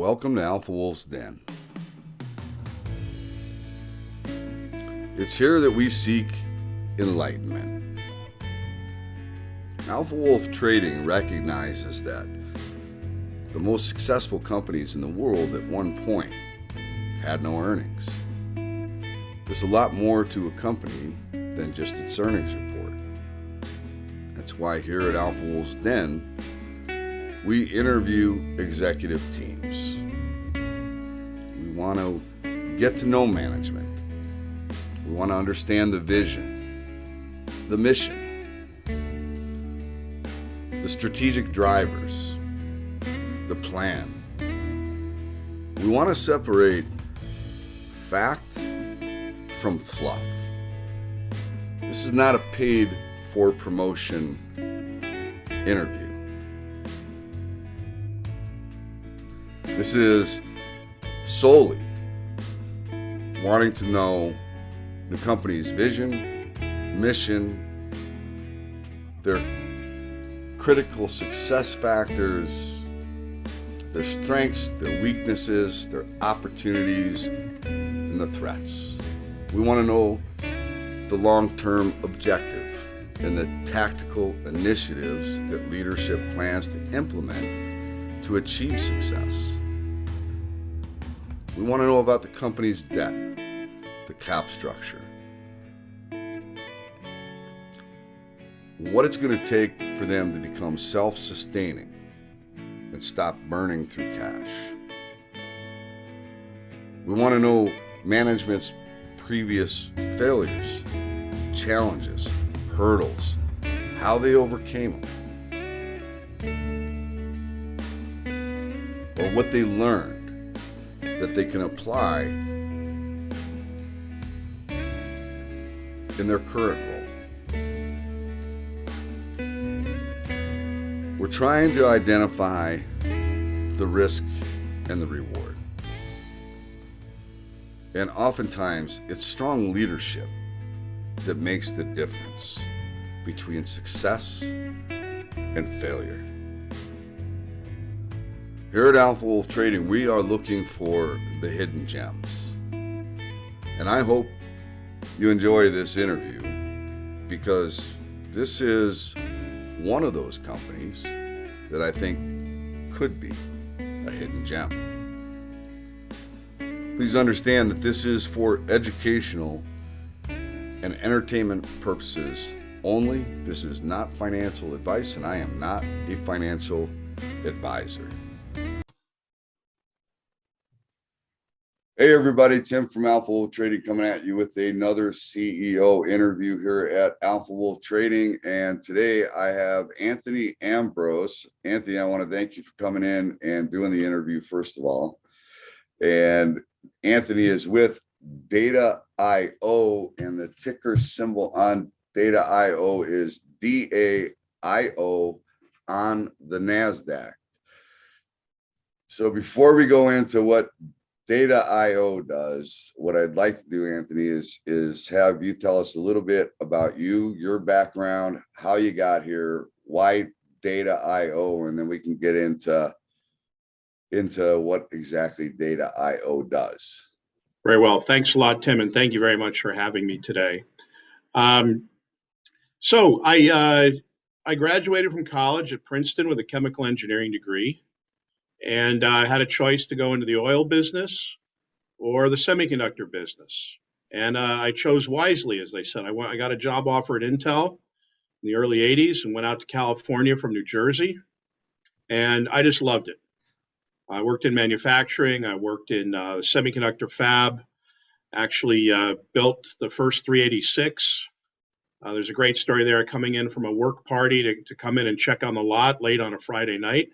Welcome to Alpha Wolf's Den. It's here that we seek enlightenment. Alpha Wolf Trading recognizes that the most successful companies in the world at one point had no earnings. There's a lot more to a company than just its earnings report. That's why here at Alpha Wolf's Den, we interview executive teams. We want to get to know management. We want to understand the vision, the mission, the strategic drivers, the plan. We want to separate fact from fluff. This is not a paid for promotion interview. This is solely wanting to know the company's vision, mission, their critical success factors, their strengths, their weaknesses, their opportunities, and the threats. We want to know the long-term objective and the tactical initiatives that leadership plans to implement to achieve success. We want to know about the company's debt, the cap structure, what it's going to take for them to become self-sustaining and stop burning through cash. We want to know management's previous failures, challenges, hurdles, how they overcame them, or what they learned that they can apply in their current role. We're trying to identify the risk and the reward. And oftentimes, it's strong leadership that makes the difference between success and failure. Here at Alpha Wolf Trading, we are looking for the hidden gems. And I hope you enjoy this interview because this is one of those companies that I think could be a hidden gem. Please understand that this is for educational and entertainment purposes only. This is not financial advice, and I am not a financial advisor. Hey everybody, Tim from Alpha Wolf Trading coming at you with another CEO interview here at Alpha Wolf Trading. And today I have Anthony Ambrose. Anthony, I want to thank you for coming in and doing the interview first of all. And Anthony is with DAIO, and the ticker symbol on DAIO is DAIO on the NASDAQ. So before we go into what DAIO does, what I'd like to do, Anthony, is have you tell us a little bit about you, your background, how you got here, why DAIO, and then we can get into what exactly DAIO does. Very well. Thanks a lot, Tim, and thank you very much for having me today. So I graduated from college at Princeton with a chemical engineering degree. And I had a choice to go into the oil business or the semiconductor business. And I chose wisely, as they said. I got a job offer at Intel in the early 80s and went out to California from New Jersey. And I just loved it. I worked in manufacturing. I worked in semiconductor fab, actually built the first 386. There's a great story there, coming in from a work party to come in and check on the lot late on a Friday night.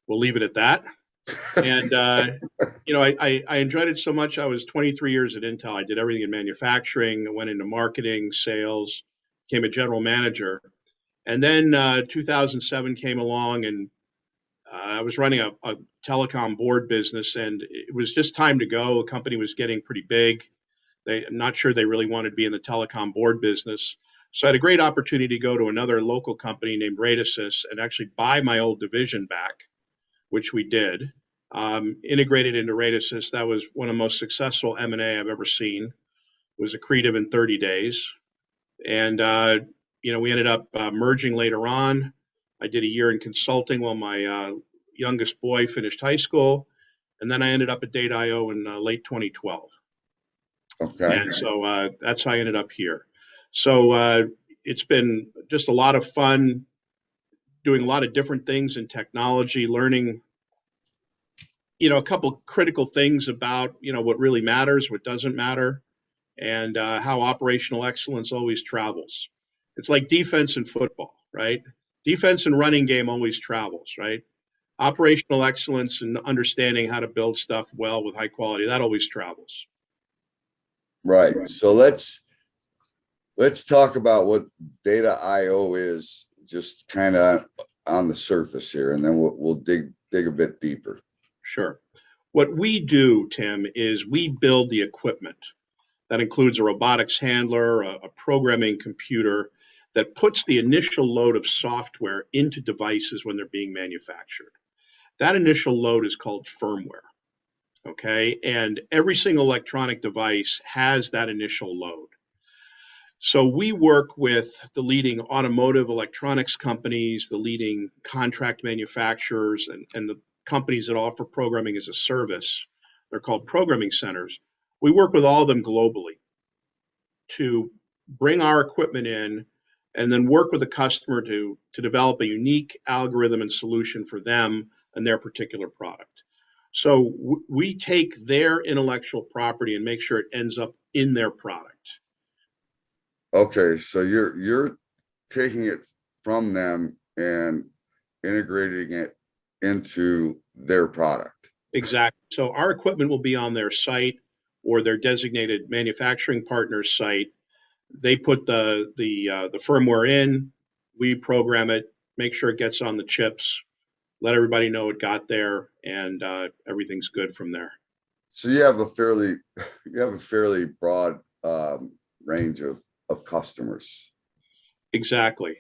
We'll leave it at that. And, I enjoyed it so much. I was 23 years at Intel. I did everything in manufacturing. I went into marketing, sales, became a general manager. And then 2007 came along, and I was running a telecom board business, and it was just time to go. The company was getting pretty big. I'm not sure they really wanted to be in the telecom board business. So I had a great opportunity to go to another local company named Radisys and actually buy my old division back, which we did. Integrated into Radisys. That was one of the most successful M&A I've ever seen. It was accretive in 30 days. And, we ended up merging later on. I did a year in consulting while my youngest boy finished high school. And then I ended up at DAIO in late 2012. Okay. And so that's how I ended up here. So it's been just a lot of fun doing a lot of different things in technology, learning, a couple critical things about, what really matters, what doesn't matter, and how operational excellence always travels. It's like defense in football, right? Defense and running game always travels, right? Operational excellence and understanding how to build stuff well with high quality, that always travels. Right. So let's talk about what DAIO is, just kind of on the surface here, and then we'll dig a bit deeper. Sure. What we do, Tim, is we build the equipment. That includes a robotics handler, a programming computer that puts the initial load of software into devices when they're being manufactured. That initial load is called firmware. Okay. And every single electronic device has that initial load. So we work with the leading automotive electronics companies, the leading contract manufacturers, and the companies that offer programming as a service. They're called programming centers. We work with all of them globally to bring our equipment in and then work with the customer to develop a unique algorithm and solution for them and their particular product. So we take their intellectual property and make sure it ends up in their product. Okay, so you're taking it from them and integrating it into their product. Exactly. So our equipment will be on their site or their designated manufacturing partner's site. They put the firmware in, we program it, make sure it gets on the chips, let everybody know it got there, and everything's good from there. So you have a fairly broad range of customers. Exactly.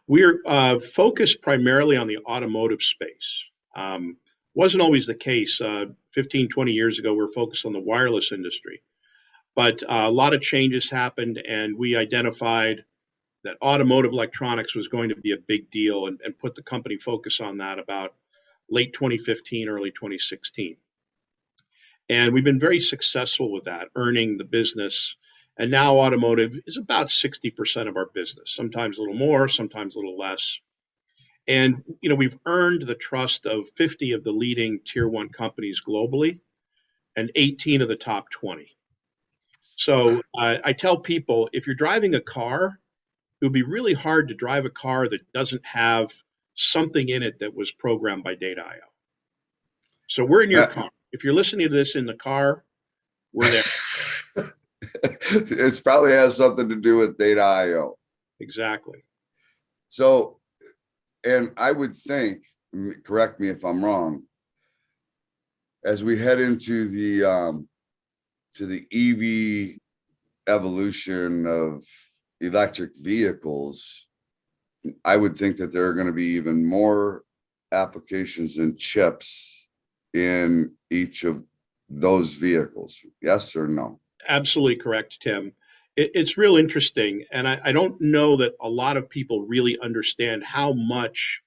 We're focused primarily on the automotive space. Wasn't always the case. 15, 20 years ago, we were focused on the wireless industry. But a lot of changes happened, and we identified that automotive electronics was going to be a big deal and put the company focus on that about late 2015, early 2016. And we've been very successful with that, earning the business. And now automotive is about 60% of our business, sometimes a little more, sometimes a little less. And, we've earned the trust of 50 of the leading tier one companies globally and 18 of the top 20. So I tell people, if you're driving a car, it would be really hard to drive a car that doesn't have something in it that was programmed by DAIO. So we're in your car. If you're listening to this in the car, we're there. It probably has something to do with DAIO. Exactly. So, and I would think, correct me if I'm wrong, as we head into the EV evolution of electric vehicles, I would think that there are going to be even more applications and chips in each of those vehicles. Yes or no? Absolutely correct, Tim. It's real interesting. And I don't know that a lot of people really understand how much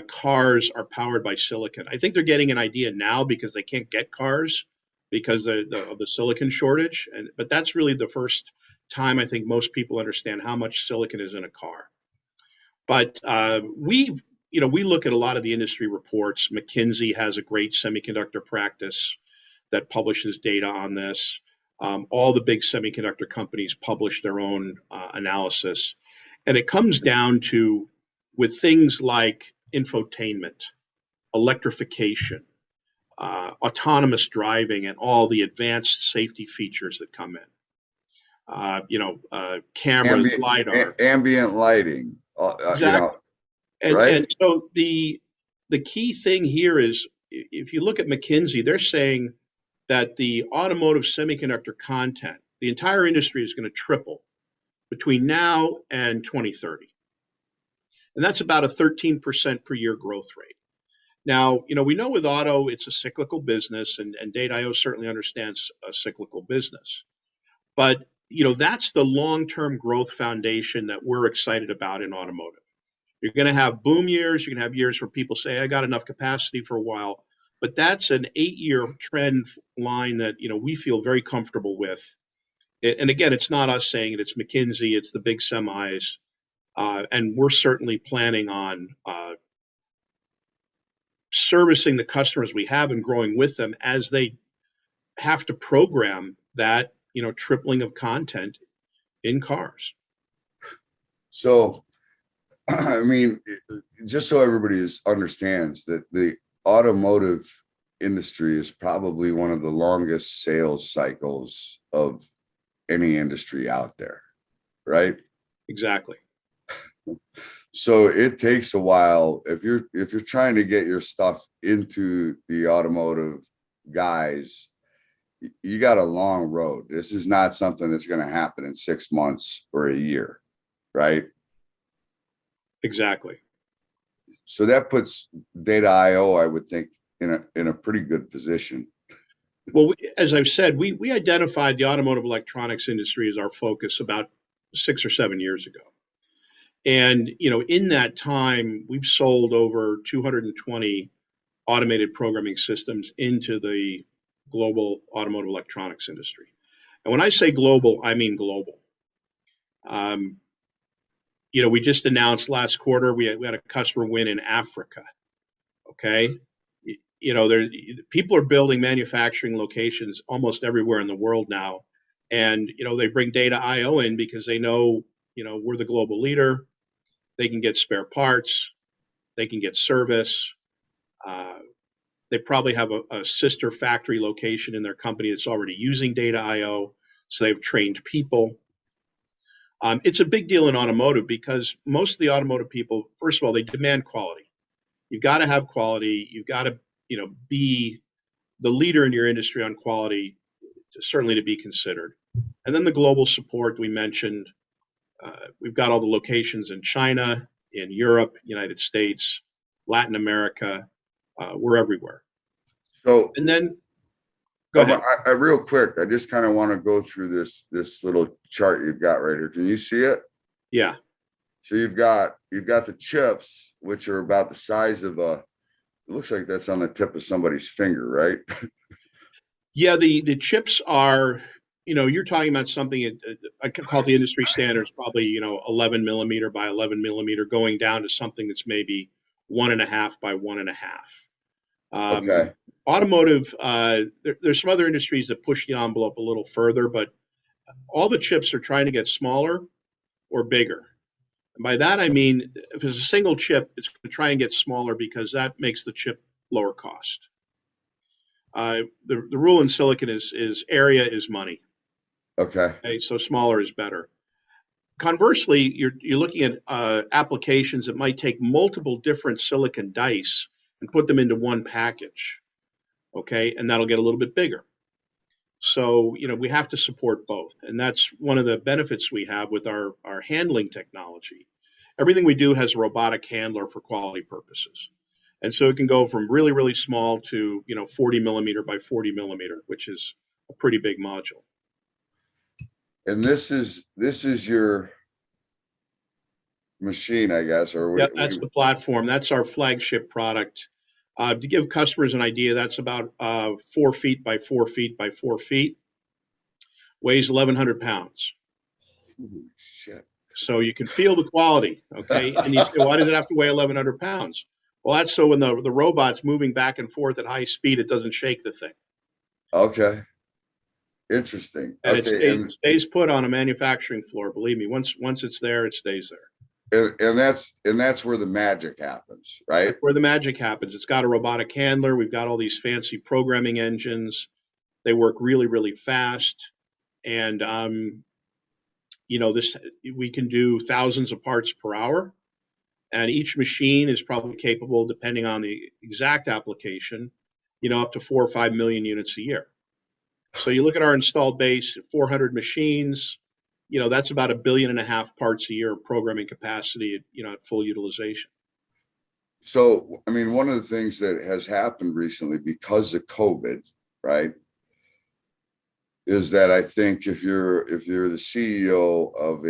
cars are powered by silicon. I think they're getting an idea now because they can't get cars because of the silicon shortage. But that's really the first time I think most people understand how much silicon is in a car. But we look at a lot of the industry reports. McKinsey has a great semiconductor practice that publishes data on this. All the big semiconductor companies publish their own analysis. And it comes down to, with things like infotainment, electrification, autonomous driving, and all the advanced safety features that come in. Cameras, LiDAR. Ambient lighting. Exactly. Right? And so the key thing here is, if you look at McKinsey, they're saying that the automotive semiconductor content, the entire industry is going to triple between now and 2030. And that's about a 13% per year growth rate. Now, we know with auto, it's a cyclical business, and DAIO certainly understands a cyclical business. But, that's the long-term growth foundation that we're excited about in automotive. You're going to have boom years. You're going to have years where people say, I got enough capacity for a while. But that's an 8-year trend line that, we feel very comfortable with. And again, it's not us saying it, it's McKinsey, it's the big semis. And we're certainly planning on servicing the customers we have and growing with them as they have to program that, tripling of content in cars. So, I mean, just so everybody understands that the automotive industry is probably one of the longest sales cycles of any industry out there, right? Exactly. So it takes a while if you're trying to get your stuff into the automotive guys. You got a long road. This is not something that's going to happen in 6 months or a year, right? Exactly. So that puts DAIO, I would think, in a pretty good position. Well, as I've said, we identified the automotive electronics industry as our focus about 6 or 7 years ago. And, in that time, we've sold over 220 automated programming systems into the global automotive electronics industry. And when I say global, I mean global. We just announced last quarter, we had a customer win in Africa. Okay. People are building manufacturing locations almost everywhere in the world now. And, they bring DAIO in because they know, we're the global leader. They can get spare parts. They can get service. They probably have a sister factory location in their company that's already using DAIO. So they've trained people. It's a big deal in automotive because most of the automotive people, first of all, they demand quality. You've got to have quality. You've got to, be the leader in your industry on quality, certainly to be considered. And then the global support we mentioned. We've got all the locations in China, in Europe, United States, Latin America. We're everywhere. So, and then go ahead. I real quick, I just kind of want to go through this little chart you've got right here. Can you see it? Yeah. So you've got the chips, which are about the size of it looks like that's on the tip of somebody's finger, right? Yeah, the chips are, you're talking about something, I could call it the industry standards, probably, 11 millimeter by 11 millimeter, going down to something that's maybe 1.5 by 1.5. Okay. Automotive, there's some other industries that push the envelope a little further, but all the chips are trying to get smaller or bigger. And by that, I mean, if it's a single chip, it's going to try and get smaller because that makes the chip lower cost. The rule in silicon is area is money. Okay. So smaller is better. Conversely, you're looking at applications that might take multiple different silicon dice and put them into one package. Okay, and that'll get a little bit bigger. So, we have to support both. And that's one of the benefits we have with our handling technology. Everything we do has a robotic handler for quality purposes. And so it can go from really, really small to, 40 millimeter by 40 millimeter, which is a pretty big module. And this is your machine, I guess, or yeah, that's the platform. That's our flagship product. To give customers an idea, that's about 4 feet by 4 feet by 4 feet. Weighs 1,100 pounds. Holy shit. So you can feel the quality, okay? And you say, why does it have to weigh 1,100 pounds? Well, that's so when the robot's moving back and forth at high speed, it doesn't shake the thing. Okay. Interesting. And okay. It stays put on a manufacturing floor. Believe me, once it's there, it stays there. And that's where the magic happens, right? That's where the magic happens. It's got a robotic handler. We've got all these fancy programming engines. They work really, really fast. And, we can do thousands of parts per hour. And each machine is probably capable, depending on the exact application, up to 4 or 5 million units a year. So you look at our installed base, 400 machines, that's about 1.5 billion parts a year of programming capacity, at full utilization. So, I mean, one of the things that has happened recently because of COVID, right, is that I think if you're the CEO of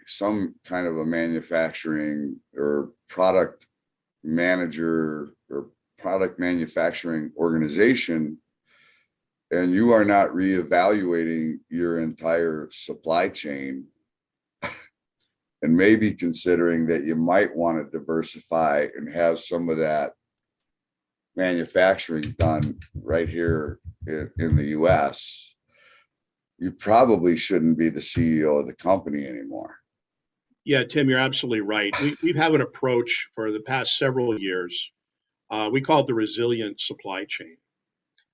some kind of a manufacturing or product manager or product manufacturing organization, and you are not reevaluating your entire supply chain and maybe considering that you might want to diversify and have some of that manufacturing done right here in the US, you probably shouldn't be the CEO of the company anymore. Yeah, Tim, you're absolutely right. We've had an approach for the past several years. We call it the resilient supply chain.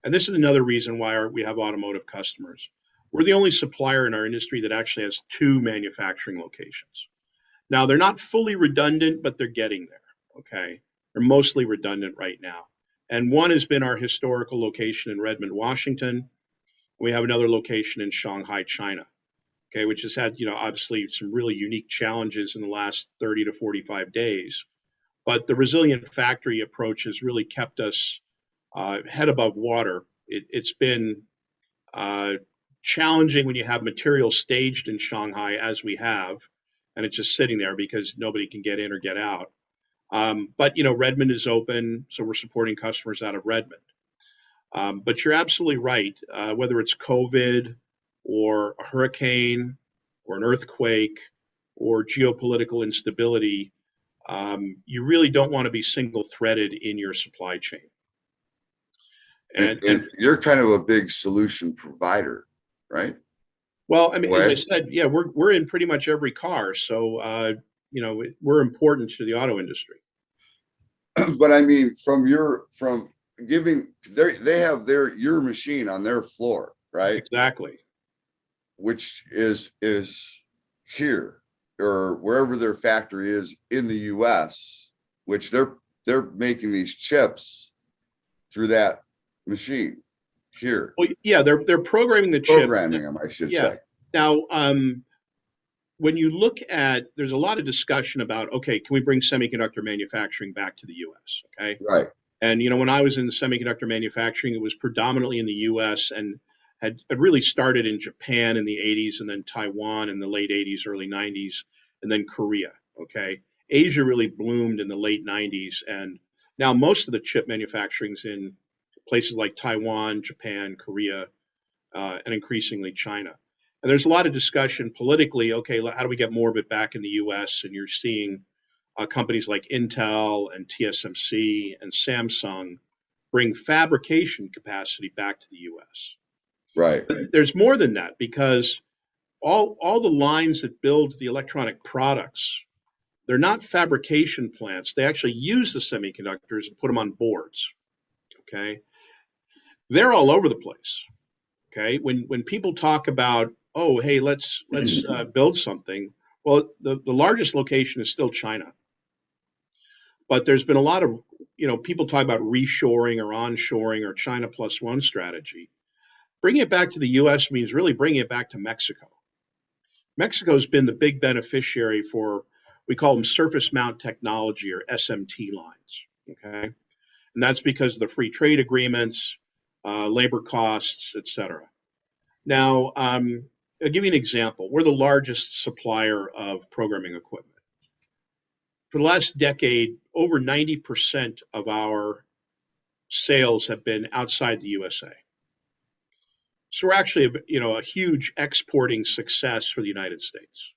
And this is another reason why we have automotive customers. We're the only supplier in our industry that actually has two manufacturing locations. Now, they're not fully redundant, but they're getting there. Okay. They're mostly redundant right now. And one has been our historical location in Redmond, Washington. We have another location in Shanghai, China. Okay, which has had, obviously some really unique challenges in the last 30 to 45 days. But the resilient factory approach has really kept us head above water. It's been challenging when you have material staged in Shanghai, as we have, and it's just sitting there because nobody can get in or get out. But Redmond is open, so we're supporting customers out of Redmond. But you're absolutely right. Whether it's COVID or a hurricane or an earthquake or geopolitical instability, you really don't want to be single threaded in your supply chain. And you're kind of a big solution provider, right? Well, I mean, as I said, yeah, we're in pretty much every car, so we're important to the auto industry. But I mean, from giving they have your machine on their floor, right? Exactly. Which is here or wherever their factory is in the US, which they're making these chips through that machine here. Well, yeah, they're programming the chip. Programming them, I should say. Now, when you look at, there's a lot of discussion about, okay, can we bring semiconductor manufacturing back to the U.S.? Okay, right. And when I was in semiconductor manufacturing, it was predominantly in the U.S. and had really started in Japan in the 80s, and then Taiwan in the late 80s, early 90s, and then Korea. Okay, Asia really bloomed in the late 90s, and now most of the chip manufacturing's in places like Taiwan, Japan, Korea, and increasingly China. And there's a lot of discussion politically. Okay, how do we get more of it back in the U.S.? And you're seeing companies like Intel and TSMC and Samsung bring fabrication capacity back to the U.S. Right. But there's more than that, because all the lines that build the electronic products, they're not fabrication plants. They actually use the semiconductors and put them on boards. Okay, they're all over the place. Okay, when people talk about, oh, hey, let's build something, well, the largest location is still China. But there's been a lot of, people talk about reshoring or onshoring or China plus one strategy. Bringing it back to the U.S. means really bringing it back to Mexico. Mexico's been the big beneficiary for, we call them surface mount technology or SMT lines. Okay, and that's because of the free trade agreements, labor costs, et cetera. Now, I'll give you an example. We're the largest supplier of programming equipment. For the last decade, over 90% of our sales have been outside the USA. So we're actually, a huge exporting success for the United States.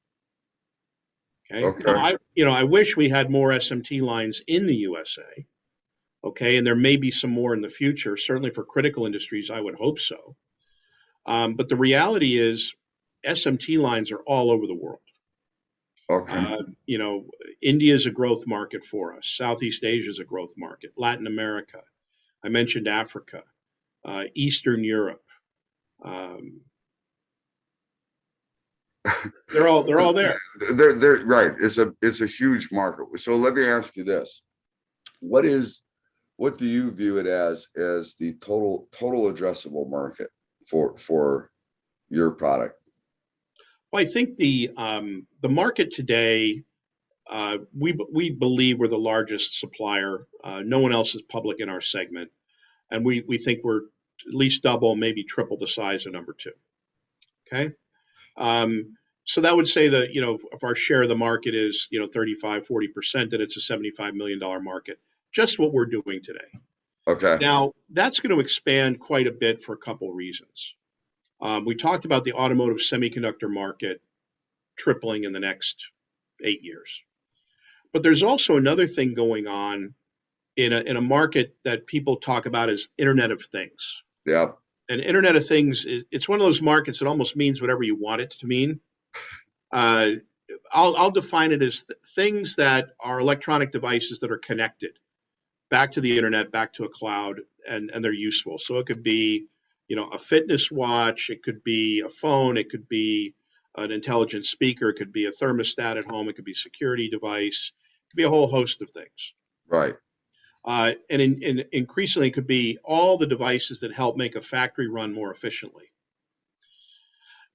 Okay. Now, I wish we had more SMT lines in the USA. Okay, and there may be some more in the future. Certainly for critical industries, I would hope so. But the reality is, SMT lines are all over the world. Okay. India is a growth market for us. Southeast Asia is a growth market. Latin America. I mentioned Africa. Eastern Europe. They're all there. They're right. It's a huge market. So let me ask you this: what do you view it as the total addressable market for your product? Well, I think the market today, we believe we're the largest supplier. No one else is public in our segment, and we think we're at least double, maybe triple the size of number two. Okay. So that would say that, if our share of the market is, 35-40%, that it's a $75 million market, just what we're doing today. Okay. Now, that's going to expand quite a bit for a couple of reasons. We talked about the automotive semiconductor market tripling in the next 8 years. But there's also another thing going on in a market that people talk about as Internet of Things. Yeah. And Internet of Things, it's one of those markets that almost means whatever you want it to mean. I'll define it as things that are electronic devices that are connected back to the internet, back to a cloud, and they're useful. So it could be, a fitness watch, it could be a phone, it could be an intelligent speaker, it could be a thermostat at home, it could be a security device, it could be a whole host of things. Right. And increasingly, it could be all the devices that help make a factory run more efficiently.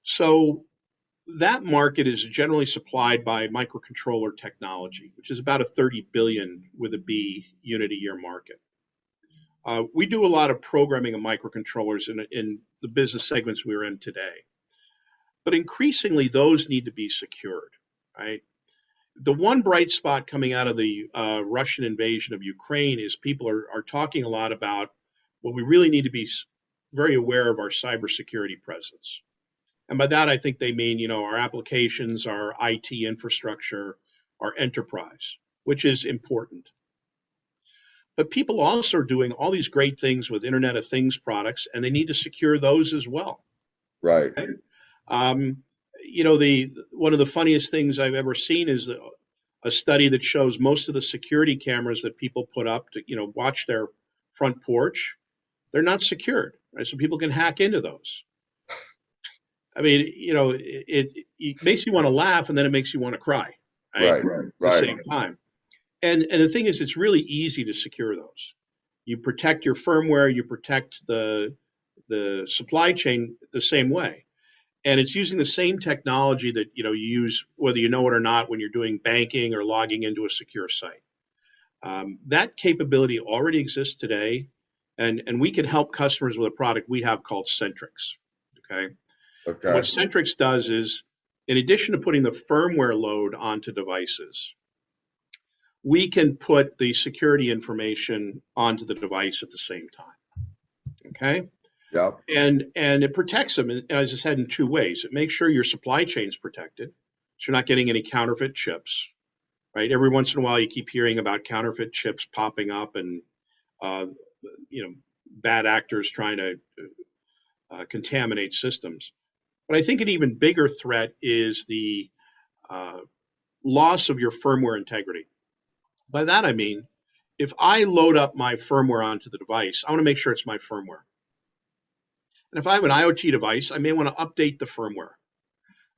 So that market is generally supplied by microcontroller technology, which is about a 30 billion with a B unit a year market. We do a lot of programming of microcontrollers in the business segments we're in today. But increasingly, those need to be secured, right? The one bright spot coming out of the Russian invasion of Ukraine is people are talking a lot about, well, we really need to be very aware of our cybersecurity presence. And by that, I think they mean, our applications, our IT infrastructure, our enterprise, which is important. But people also are doing all these great things with Internet of Things products, and they need to secure those as well. Right. Right? One of the funniest things I've ever seen is a study that shows most of the security cameras that people put up to, watch their front porch, they're not secured, right? So people can hack into those. I mean, it makes you want to laugh, and then it makes you want to cry, right? Right. At the same time. And the thing is, it's really easy to secure those. You protect your firmware, you protect the supply chain the same way. And it's using the same technology that you use, whether you know it or not, when you're doing banking or logging into a secure site. That capability already exists today, and we can help customers with a product we have called Centrix. Okay. Okay. What Centrix does is, in addition to putting the firmware load onto devices, we can put the security information onto the device at the same time. Okay. Yep. And it protects them, as I said, in two ways. It makes sure your supply chain is protected, so you're not getting any counterfeit chips, right? Every once in a while, you keep hearing about counterfeit chips popping up, and bad actors trying to contaminate systems. But I think an even bigger threat is the loss of your firmware integrity. By that I mean, if I load up my firmware onto the device, I want to make sure it's my firmware. And if I have an IoT device, I may want to update the firmware.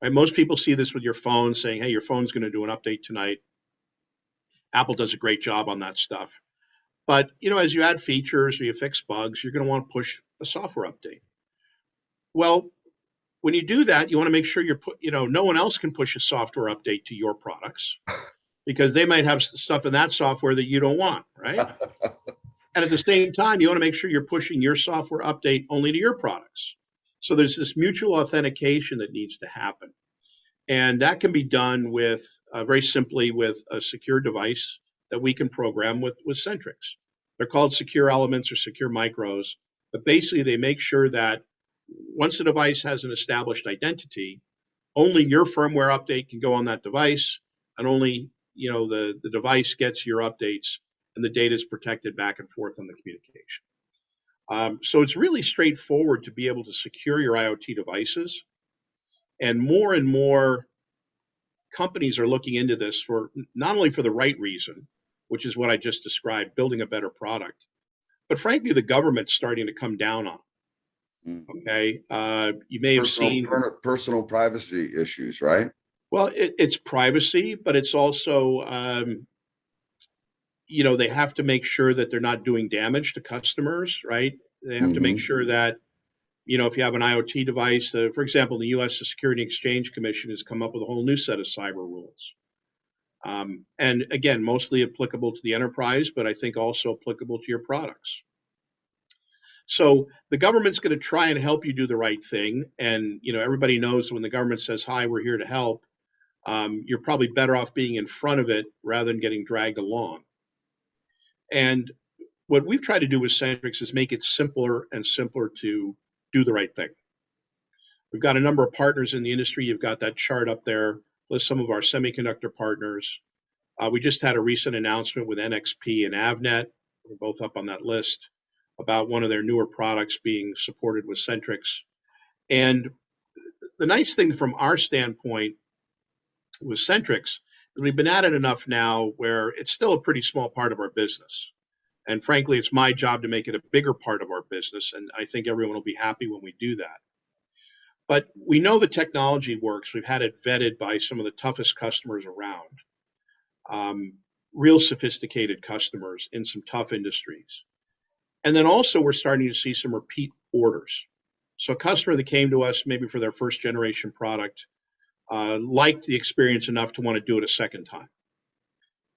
Right? Most people see this with your phone, saying, hey, your phone's going to do an update tonight. Apple does a great job on that stuff. But, as you add features or you fix bugs, you're going to want to push a software update. Well, when you do that, you want to make sure no one else can push a software update to your products, because they might have stuff in that software that you don't want, right? And at the same time, you want to make sure you're pushing your software update only to your products. So there's this mutual authentication that needs to happen. And that can be done with very simply with a secure device that we can program with Centrix. They're called secure elements or secure micros, but basically they make sure that once the device has an established identity, only your firmware update can go on that device, and only the device gets your updates, and the data is protected back and forth on the communication. So it's really straightforward to be able to secure your IoT devices. And more companies are looking into this for not only for the right reason, which is what I just described, building a better product, but frankly, the government's starting to come down on. Okay. You may have seen personal privacy issues, right? Well, it's privacy, but it's also, they have to make sure that they're not doing damage to customers, right? They have to make sure that, if you have an IoT device, for example, the U.S. Security and Exchange Commission has come up with a whole new set of cyber rules. And again, mostly applicable to the enterprise, but I think also applicable to your products. So the government's going to try and help you do the right thing. And, everybody knows when the government says, hi, we're here to help, you're probably better off being in front of it rather than getting dragged along. And what we've tried to do with Centrix is make it simpler and simpler to do the right thing. We've got a number of partners in the industry. You've got that chart up there, list some of our semiconductor partners. We just had a recent announcement with NXP and Avnet. We're both up on that list about one of their newer products being supported with Centrix. And the nice thing from our standpoint with Centrix is we've been at it enough now where it's still a pretty small part of our business. And frankly, it's my job to make it a bigger part of our business. And I think everyone will be happy when we do that. But we know the technology works. We've had it vetted by some of the toughest customers around, real sophisticated customers in some tough industries. And then also we're starting to see some repeat orders. So a customer that came to us maybe for their first generation product liked the experience enough to want to do it a second time.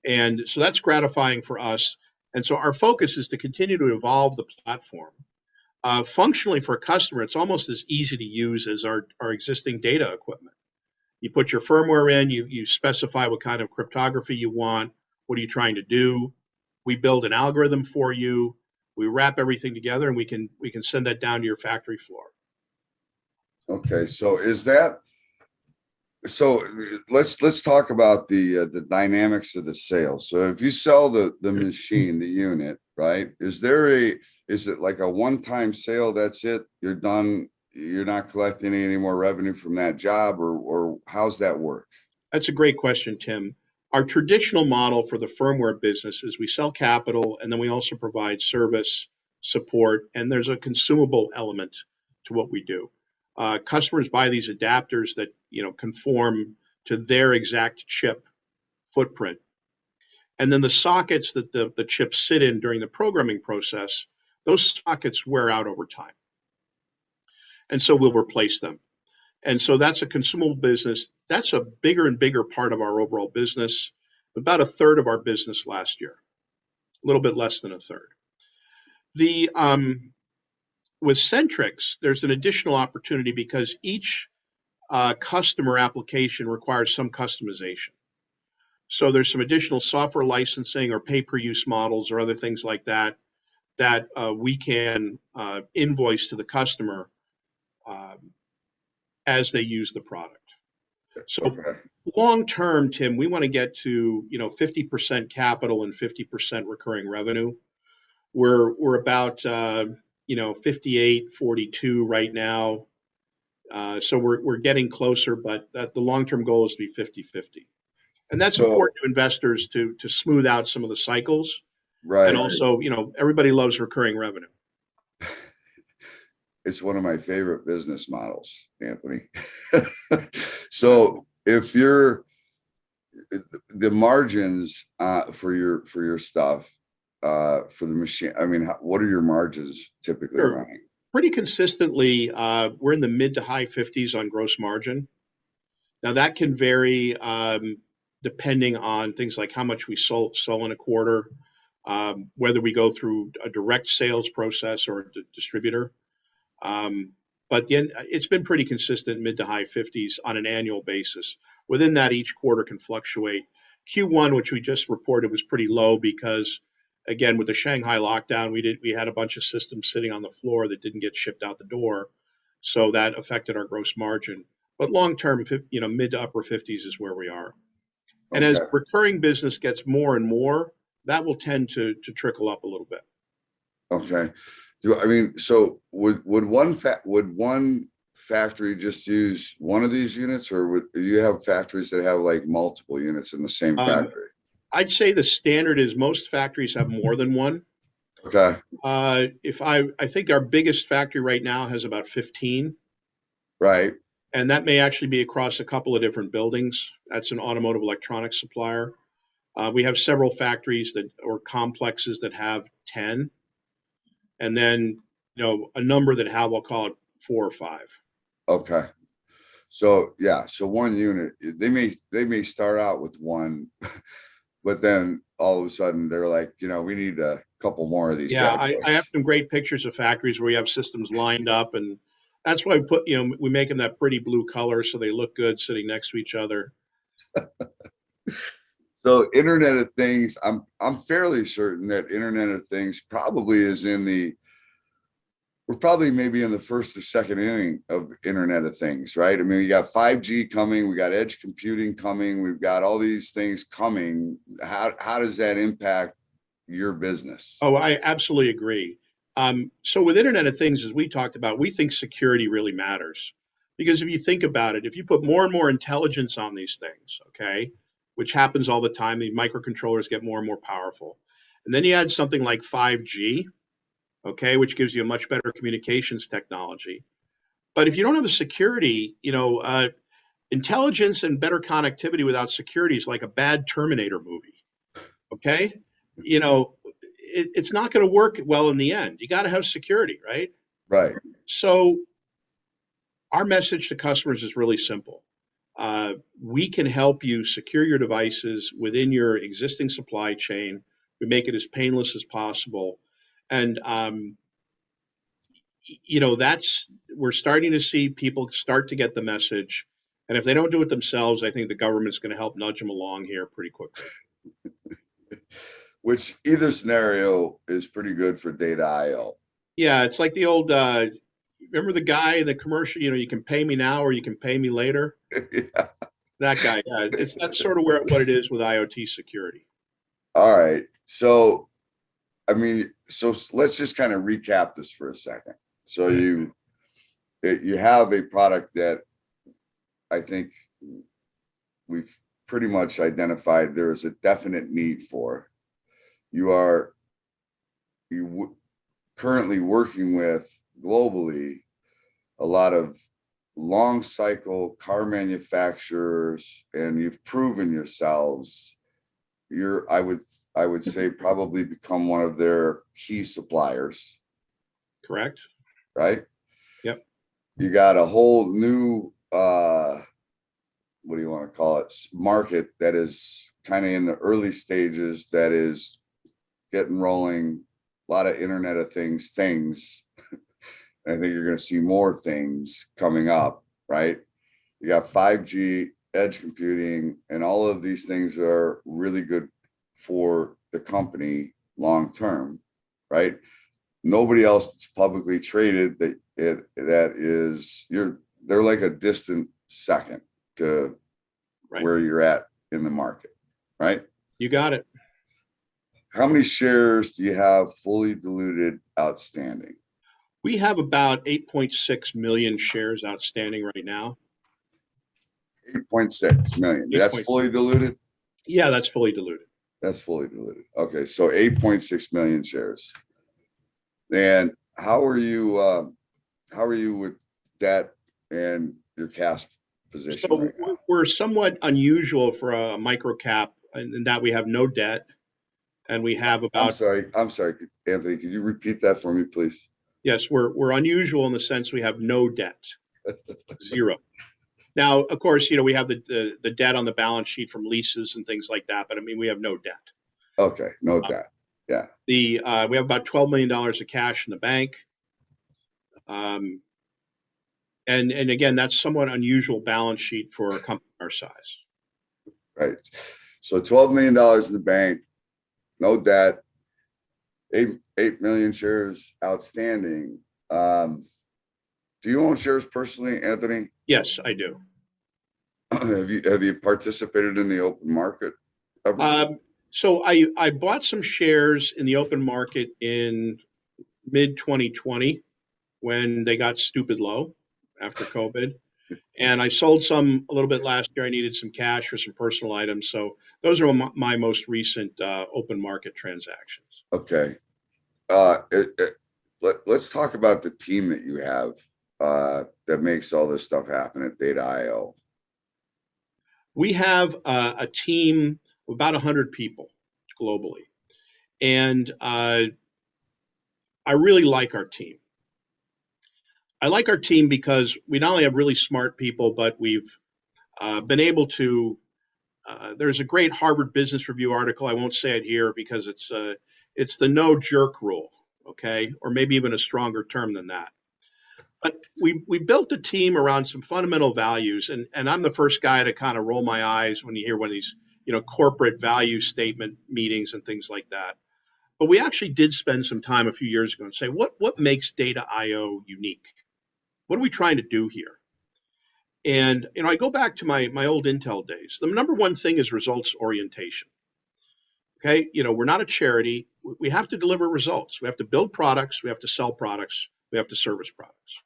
And so that's gratifying for us. And so our focus is to continue to evolve the platform. Functionally for a customer, it's almost as easy to use as our existing data equipment. You put your firmware in, you specify what kind of cryptography you want, what are you trying to do. We build an algorithm for you. We wrap everything together, and we can send that down to your factory floor. Okay, so let's talk about the dynamics of the sale. So if you sell the machine, the unit, right? Is it like a one-time sale? That's it. You're done. You're not collecting any more revenue from that job, or how's that work? That's a great question, Tim. Our traditional model for the firmware business is we sell capital, and then we also provide service, support, and there's a consumable element to what we do. Customers buy these adapters that conform to their exact chip footprint. And then the sockets that the chips sit in during the programming process, those sockets wear out over time. And so we'll replace them. And so that's a consumable business. That's a bigger and bigger part of our overall business, about a third of our business last year, a little bit less than a third. With Centrix, there's an additional opportunity because each customer application requires some customization. So there's some additional software licensing or pay-per-use models or other things like that we can invoice to the customer as they use the product. So long term, Tim, we want to get to 50% capital and 50% recurring revenue. We're about 58-42 right now. So we're getting closer, but the long-term goal is to be 50-50. And that's important to investors to smooth out some of the cycles. Right. And also, everybody loves recurring revenue. It's one of my favorite business models, Anthony. So if you're the margins for your stuff for the machine, I mean, what are your margins typically running? Pretty consistently, we're in the mid to high 50s on gross margin. Now that can vary depending on things like how much we sell in a quarter, whether we go through a direct sales process or a distributor. But it's been pretty consistent, mid to high 50s on an annual basis. Within that, each quarter can fluctuate. Q1, which we just reported, was pretty low because, again, with the Shanghai lockdown, we had a bunch of systems sitting on the floor that didn't get shipped out the door, so that affected our gross margin. But long term, mid to upper 50s is where we are. And as recurring business gets more and more, that will tend to trickle up a little bit. Okay. I mean, so would one factory just use one of these units, or do you have factories that have like multiple units in the same factory? I'd say the standard is most factories have more than one. Okay. I think our biggest factory right now has about 15. Right. And that may actually be across a couple of different buildings. That's an automotive electronics supplier. We have several factories or complexes that have 10. And then, a number that have, we'll call it 4 or 5. Okay. So yeah, so one unit, they may start out with one, but then all of a sudden they're like, we need a couple more of these Yeah, bad I have boys. some great pictures of factories where we have systems lined up, and that's why we make them that pretty blue color so they look good sitting next to each other. So Internet of Things, I'm fairly certain that Internet of Things probably is we're probably maybe in the first or second inning of Internet of Things, right? I mean, we got 5G coming, we got edge computing coming, we've got all these things coming. How does that impact your business? Oh, I absolutely agree. So with Internet of Things, as we talked about, we think security really matters because if you think about it, if you put more and more intelligence on these things, okay, which happens all the time, the microcontrollers get more and more powerful, and then you add something like 5G, okay, which gives you a much better communications technology. But if you don't have the security, intelligence and better connectivity without security is like a bad Terminator movie. Okay, it's not going to work well in the end. You got to have security, right? Right. So our message to customers is really simple. We can help you secure your devices within your existing supply chain. We make it as painless as possible, and that's we're starting to see people start to get the message. And if they don't do it themselves, I think the government's going to help nudge them along here pretty quickly. Which either scenario is pretty good for data IO. Yeah, it's like the old. Remember the guy in the commercial? You can pay me now or you can pay me later. Yeah. That guy. Yeah, that's sort of what it is with IoT security. All right. So, I mean, so let's just kind of recap this for a second. So you have a product that I think we've pretty much identified there is a definite need for. You are currently working with globally a lot of long cycle car manufacturers, and you've proven yourselves. I would say probably become one of their key suppliers, Correct. right? Yep. You got a whole new what do you want to call it, market that is kind of in the early stages, that is getting rolling, a lot of Internet of things. And I think you're going to see more things coming up, right? You got 5G, edge computing, and all of these things are really good for the company long term, right? Nobody else that's publicly traded they're like a distant second to Right. where you're at in the market, right? You got it. How many shares do you have fully diluted outstanding? We have about 8.6 million shares outstanding right now. 8.6 million. Eight That's point. fully diluted? Yeah, that's fully diluted. That's fully diluted. Okay, so 8.6 million shares. And how are you with debt and your cash position So right now? we're somewhat unusual for a micro cap in that we have no debt and we have I'm about. sorry, Anthony, could you repeat that for me, please? Yes, we're unusual in the sense we have no debt, zero. Now, of course, we have the debt on the balance sheet from leases and things like that, but I mean, we have no debt. Okay, no Uh, debt. Yeah. we have about $12 million of cash in the bank, um, and again, that's somewhat unusual balance sheet for a company our size. Right. So $12 million in the bank, no debt, 8 million shares outstanding. Do you own shares personally, Anthony? Yes, I do. Have you participated in the open market ever? So I bought some shares in the open market in mid 2020 when they got stupid low after COVID. And I sold some a little bit last year. I needed some cash for some personal items. So those are my most recent open market transactions. Okay. Let's talk about the team that you have that makes all this stuff happen at Data IO. We have a team of about 100 people globally. And I really like our team. I like our team because we not only have really smart people, but we've been able to. There's a great Harvard Business Review article. I won't say it here because it's the no jerk rule, okay, or maybe even a stronger term than that. But we built a team around some fundamental values, and I'm the first guy to kind of roll my eyes when you hear one of these corporate value statement meetings and things like that. But we actually did spend some time a few years ago and say what makes Data IO unique? What are we trying to do here? And I go back to my old Intel days. The number one thing is results orientation. Okay, we're not a charity. We have to deliver results. We have to build products. We have to sell products. We have to service products.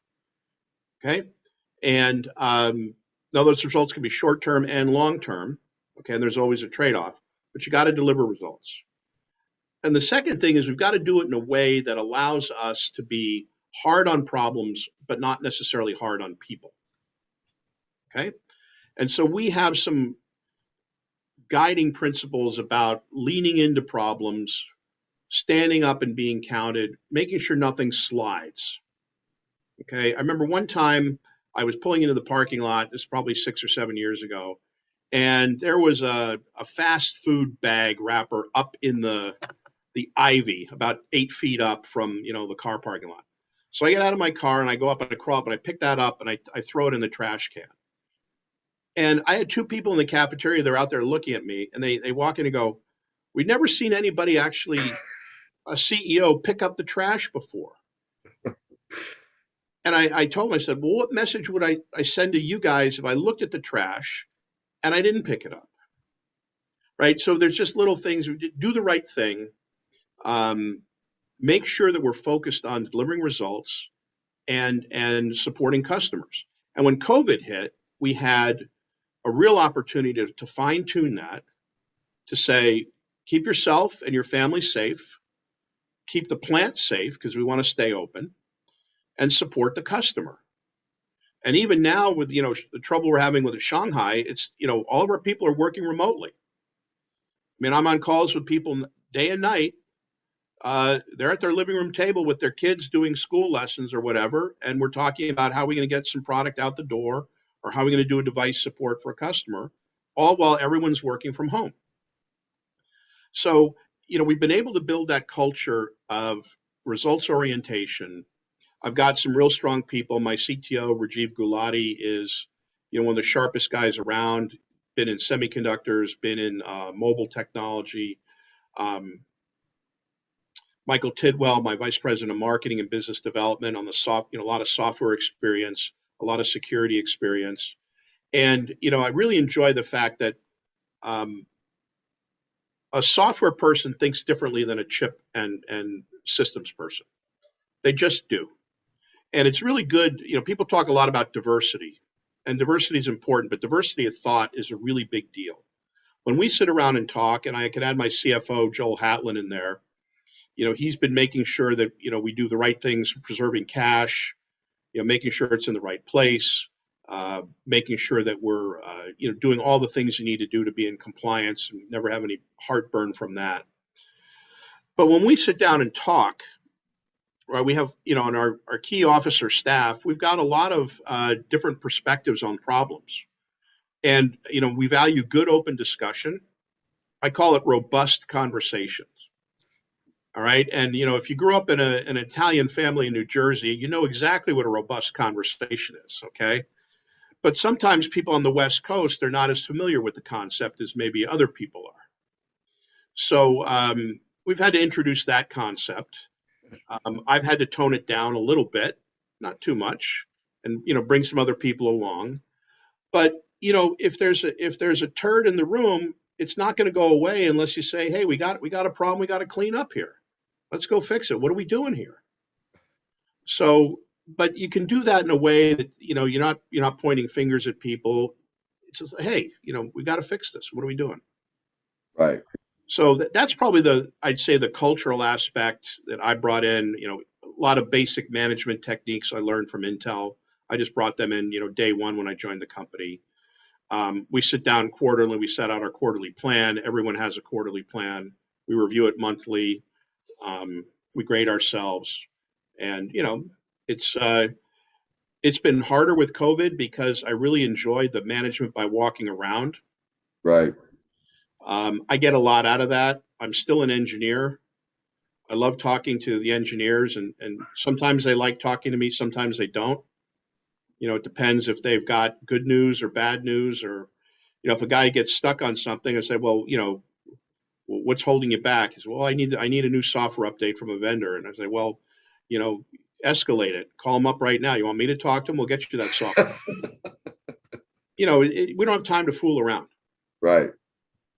Okay, and now those results can be short term and long term. Okay, and there's always a trade off, but you got to deliver results. And the second thing is we've got to do it in a way that allows us to be hard on problems, but not necessarily hard on people. Okay, and so we have some guiding principles about leaning into problems, standing up and being counted, making sure nothing slides. Okay, I remember one time I was pulling into the parking lot, this is probably 6 or 7 years ago, and there was a fast food bag wrapper up in the ivy, about 8 feet up from the car parking lot. So I get out of my car and I go up and I crawl up and I pick that up and I throw it in the trash can. And I had two people in the cafeteria, they're out there looking at me, and they walk in and go, "We've never seen anybody actually, a CEO, pick up the trash before." And I told them, I said, "Well, what message would I send to you guys if I looked at the trash and I didn't pick it up?" Right? So there's just little things. Do the right thing. Make sure that we're focused on delivering results and supporting customers. And when COVID hit, we had a real opportunity to fine tune that, to say, keep yourself and your family safe, keep the plant safe because we want to stay open, and support the customer. And even now with the trouble we're having with Shanghai, it's all of our people are working remotely. I mean, I'm on calls with people day and night. They're at their living room table with their kids doing school lessons or whatever, and we're talking about how we're going to get some product out the door or how we're going to do a device support for a customer, all while everyone's working from home. So, we've been able to build that culture of results orientation. I've got some real strong people. My CTO, Rajiv Gulati, is one of the sharpest guys around, been in semiconductors, been in mobile technology. Michael Tidwell, my vice president of marketing and business development, on the a lot of software experience, a lot of security experience. And, I really enjoy the fact that a software person thinks differently than a chip and systems person. They just do. And it's really good. People talk a lot about diversity, and diversity is important, but diversity of thought is a really big deal. When we sit around and talk, and I can add my CFO, Joel Hatlin, in there, he's been making sure that, we do the right things, preserving cash, making sure it's in the right place, making sure that we're, doing all the things you need to do to be in compliance and never have any heartburn from that. But when we sit down and talk, right, we have, on our key officer staff, we've got a lot of different perspectives on problems. And, we value good open discussion. I call it robust conversations. All right. And, if you grew up in an Italian family in New Jersey, you know exactly what a robust conversation is. Okay. But sometimes people on the West Coast, they're not as familiar with the concept as maybe other people are. So we've had to introduce that concept. I've had to tone it down a little bit, not too much, and bring some other people along. But if there's a turd in the room, it's not going to go away unless you say, "Hey, we got a problem. We got to clean up here. Let's go fix it. What are we doing here?" So, but you can do that in a way that you're not pointing fingers at people. It's just, "Hey, we got to fix this. What are we doing?" Right. So that's probably I'd say the cultural aspect that I brought in. A lot of basic management techniques I learned from Intel. I just brought them in, day one when I joined the company. We sit down quarterly. We set out our quarterly plan. Everyone has a quarterly plan. We review it monthly. We grade ourselves, and it's It's been harder with COVID because I really enjoyed the management by walking around. Right. I get a lot out of that. I'm still an engineer. I love talking to the engineers, and sometimes they like talking to me, sometimes they don't. It depends if they've got good news or bad news, or, if a guy gets stuck on something, I say, well, what's holding you back? He says, well, I need a new software update from a vendor. And I say, well, you know, escalate it. Call them up right now. You want me to talk to them? We'll get you that software. We don't have time to fool around. Right.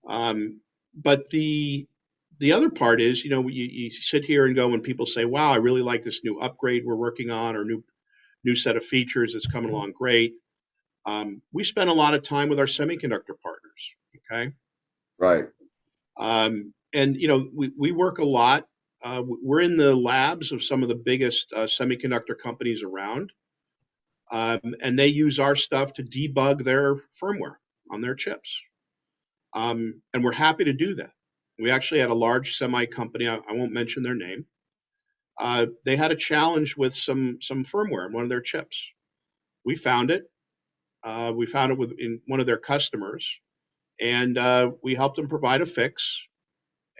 But the other part is, you sit here and go, when people say, wow, I really like this new upgrade we're working on, or new set of features that's coming along great. We spend a lot of time with our semiconductor partners. Okay. Right. And we work a lot. We're in the labs of some of the biggest semiconductor companies around, and they use our stuff to debug their firmware on their chips. And we're happy to do that. We actually had a large semi company. I won't mention their name. They had a challenge with some firmware in one of their chips. We found it. We found it in one of their customers, and we helped them provide a fix,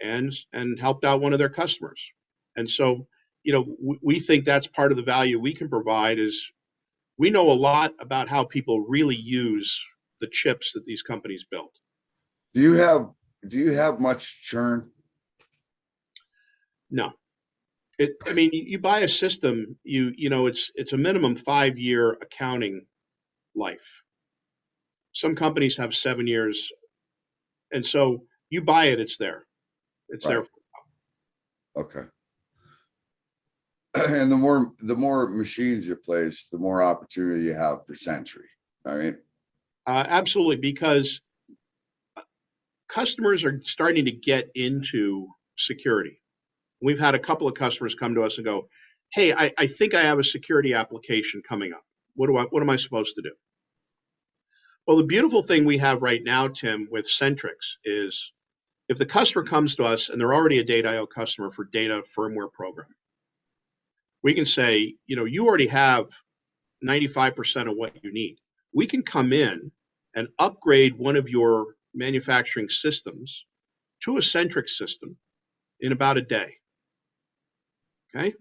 and helped out one of their customers. And so, we think that's part of the value we can provide, is we know a lot about how people really use the chips that these companies build. Do you have much churn? No. You buy a system, it's a minimum 5-year accounting life. Some companies have 7 years, and so you buy it, it's there. It's Right. there. Okay. And the more machines you place, the more opportunity you have for Century. Right. Absolutely, because customers are starting to get into security. We've had a couple of customers come to us and go, hey, I think I have a security application coming up. What am I supposed to do? Well, the beautiful thing we have right now, Tim, with Centrix is, if the customer comes to us and they're already a DAIO customer for data firmware program, we can say, you already have 95% of what you need. We can come in and upgrade one of your manufacturing systems to a Centrix system in about a day. Okay.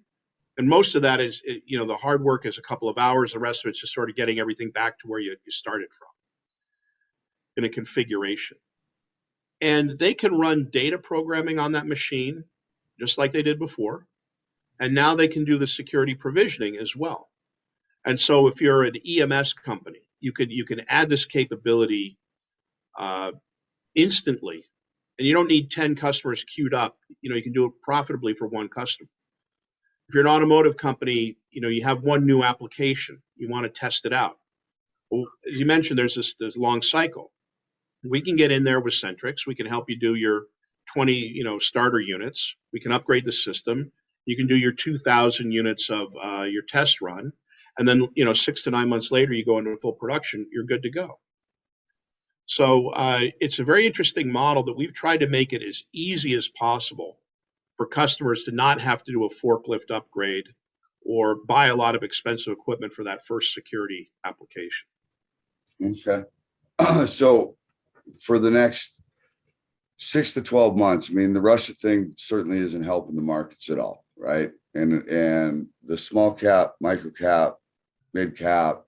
And most of that is, the hard work is a couple of hours. The rest of it's just sort of getting everything back to where you started from in a configuration. And they can run data programming on that machine just like they did before. And now they can do the security provisioning as well. And so if you're an EMS company, you can add this capability instantly, and you don't need 10 customers queued up. You can do it profitably for one customer. If you're an automotive company, you have one new application, you want to test it out. Well, as you mentioned, there's this long cycle. We can get in there with Centrix. We can help you do your 20, starter units. We can upgrade the system. You can do your 2,000 units of your test run. And then, 6 to 9 months later, you go into full production, you're good to go. So it's a very interesting model that we've tried to make it as easy as possible for customers to not have to do a forklift upgrade or buy a lot of expensive equipment for that first security application. Okay. So for the next 6 to 12 months, the Russia thing certainly isn't helping the markets at all, right? And the small cap, micro cap, mid cap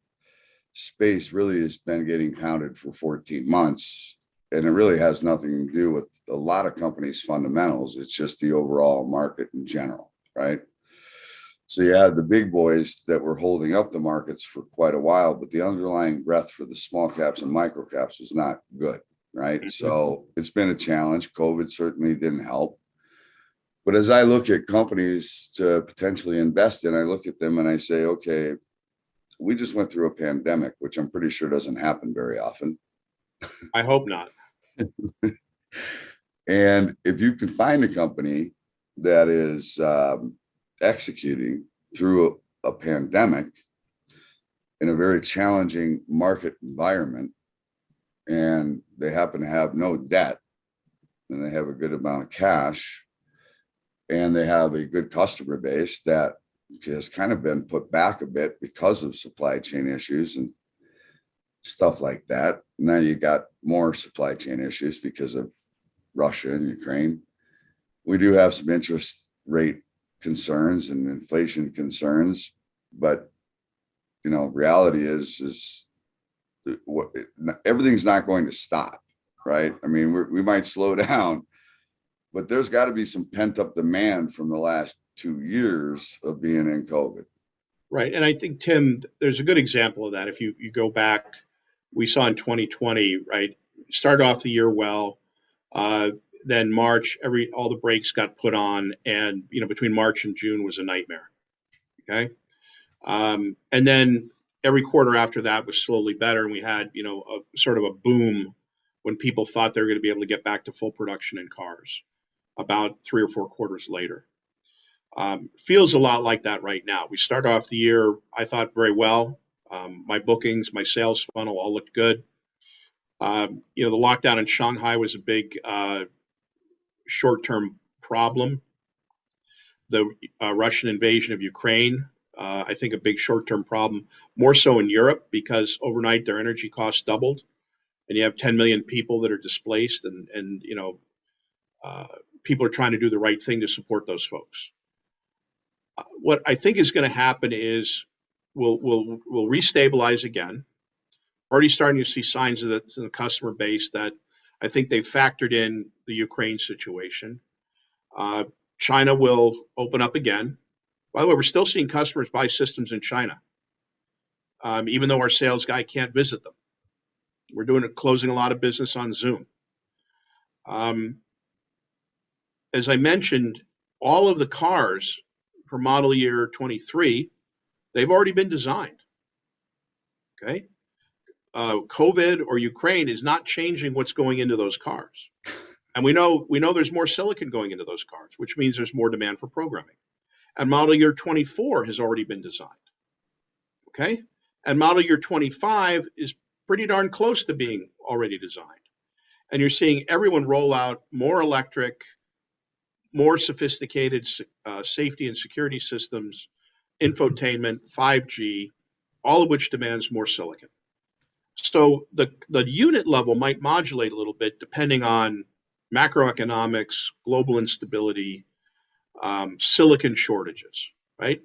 space really has been getting counted for 14 months. And it really has nothing to do with a lot of companies' fundamentals. It's just the overall market in general, right? So you had the big boys that were holding up the markets for quite a while, but the underlying breadth for the small caps and micro caps was not good, right? Mm-hmm. So it's been a challenge. COVID certainly didn't help. But as I look at companies to potentially invest in, I look at them and I say, okay, we just went through a pandemic, which I'm pretty sure doesn't happen very often. I hope not. And if you can find a company that is executing through a pandemic in a very challenging market environment, and they happen to have no debt, and they have a good amount of cash, and they have a good customer base that has kind of been put back a bit because of supply chain issues and stuff like that. Now you got more supply chain issues because of Russia and Ukraine. We do have some interest rate concerns and inflation concerns, but reality is what everything's not going to stop, right? I mean, we might slow down, but there's got to be some pent up demand from the last 2 years of being in COVID. Right. And I think, Tim, there's a good example of that. If you go back, we saw in 2020, right, started off the year well. Then March, all the brakes got put on, and between March and June was a nightmare. Okay. And then every quarter after that was slowly better, and we had a sort of a boom when people thought they were going to be able to get back to full production in cars about 3 or 4 quarters later. Feels a lot like that right now. We started off the year, I thought, very well. My bookings, my sales funnel all looked good. The lockdown in Shanghai was a big short-term problem. The Russian invasion of Ukraine, I think a big short-term problem, more so in Europe, because overnight their energy costs doubled, and you have 10 million people that are displaced, and people are trying to do the right thing to support those folks. What I think is going to happen is we'll restabilize again. Already starting to see signs of in the customer base that I think they've factored in the Ukraine situation. China will open up again. By the way, we're still seeing customers buy systems in China, even though our sales guy can't visit them. We're closing a lot of business on Zoom. As I mentioned, all of the cars for model year 23, they've already been designed. Okay. COVID or Ukraine is not changing what's going into those cars. And we know there's more silicon going into those cars, which means there's more demand for programming. And model year 24 has already been designed. Okay. And model year 25 is pretty darn close to being already designed. And you're seeing everyone roll out more electric, more sophisticated safety and security systems, infotainment, 5G, all of which demands more silicon. So the unit level might modulate a little bit depending on macroeconomics, global instability, silicon shortages, right?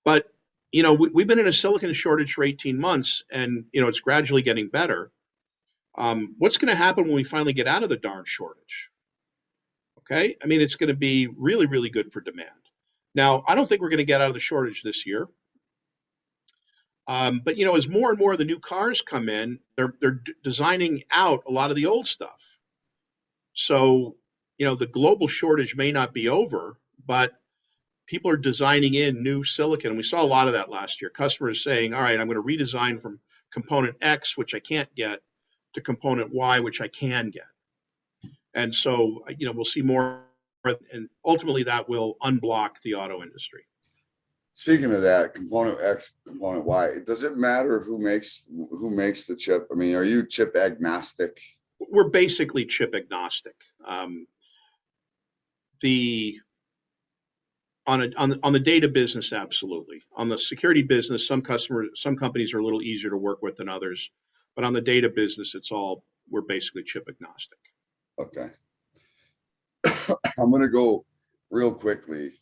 But we've been in a silicon shortage for 18 months, and it's gradually getting better. What's going to happen when we finally get out of the darn shortage? Okay, I mean, it's going to be really, really good for demand. Now, I don't think we're going to get out of the shortage this year. But as more and more of the new cars come in, they're designing out a lot of the old stuff. So, the global shortage may not be over, but people are designing in new silicon. And we saw a lot of that last year. Customers saying, all right, I'm going to redesign from component X, which I can't get, to component Y, which I can get. And so, we'll see more, and ultimately that will unblock the auto industry. Speaking of that, component X, component Y, does it matter who makes the chip? I mean, are you chip agnostic? We're basically chip agnostic. On the data business, absolutely. On the security business, some companies are a little easier to work with than others, but on the data business, we're basically chip agnostic. Okay. I'm going to go real quickly.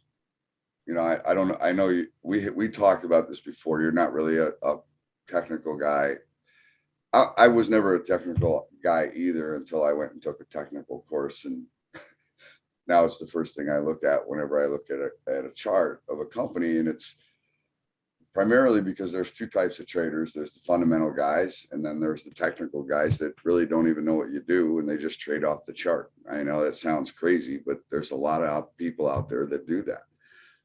I don't know. I know we talked about this before. You're not really a technical guy. I was never a technical guy either until I went and took a technical course, and now it's the first thing I look at whenever I look at a chart of a company, and it's primarily because there's two types of traders. There's the fundamental guys, and then there's the technical guys that really don't even know what you do, and they just trade off the chart. I know that sounds crazy, but there's a lot of people out there that do that.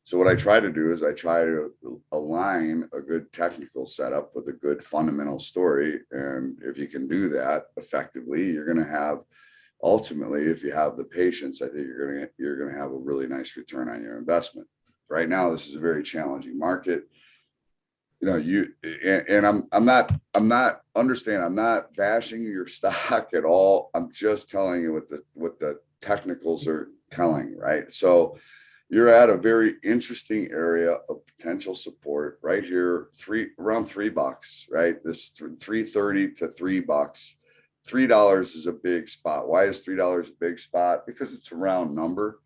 So what I try to do is I try to align a good technical setup with a good fundamental story. And if you can do that effectively, you're going to have, ultimately, if you have the patience, I think you're going to have a really nice return on your investment. Right now, this is a very challenging market. I'm not bashing your stock at all. I'm just telling you what the technicals are telling, right? So you're at a very interesting area of potential support right here, around $3, right? This 330 to $3. $3 is a big spot. Why is $3 a big spot? Because it's a round number,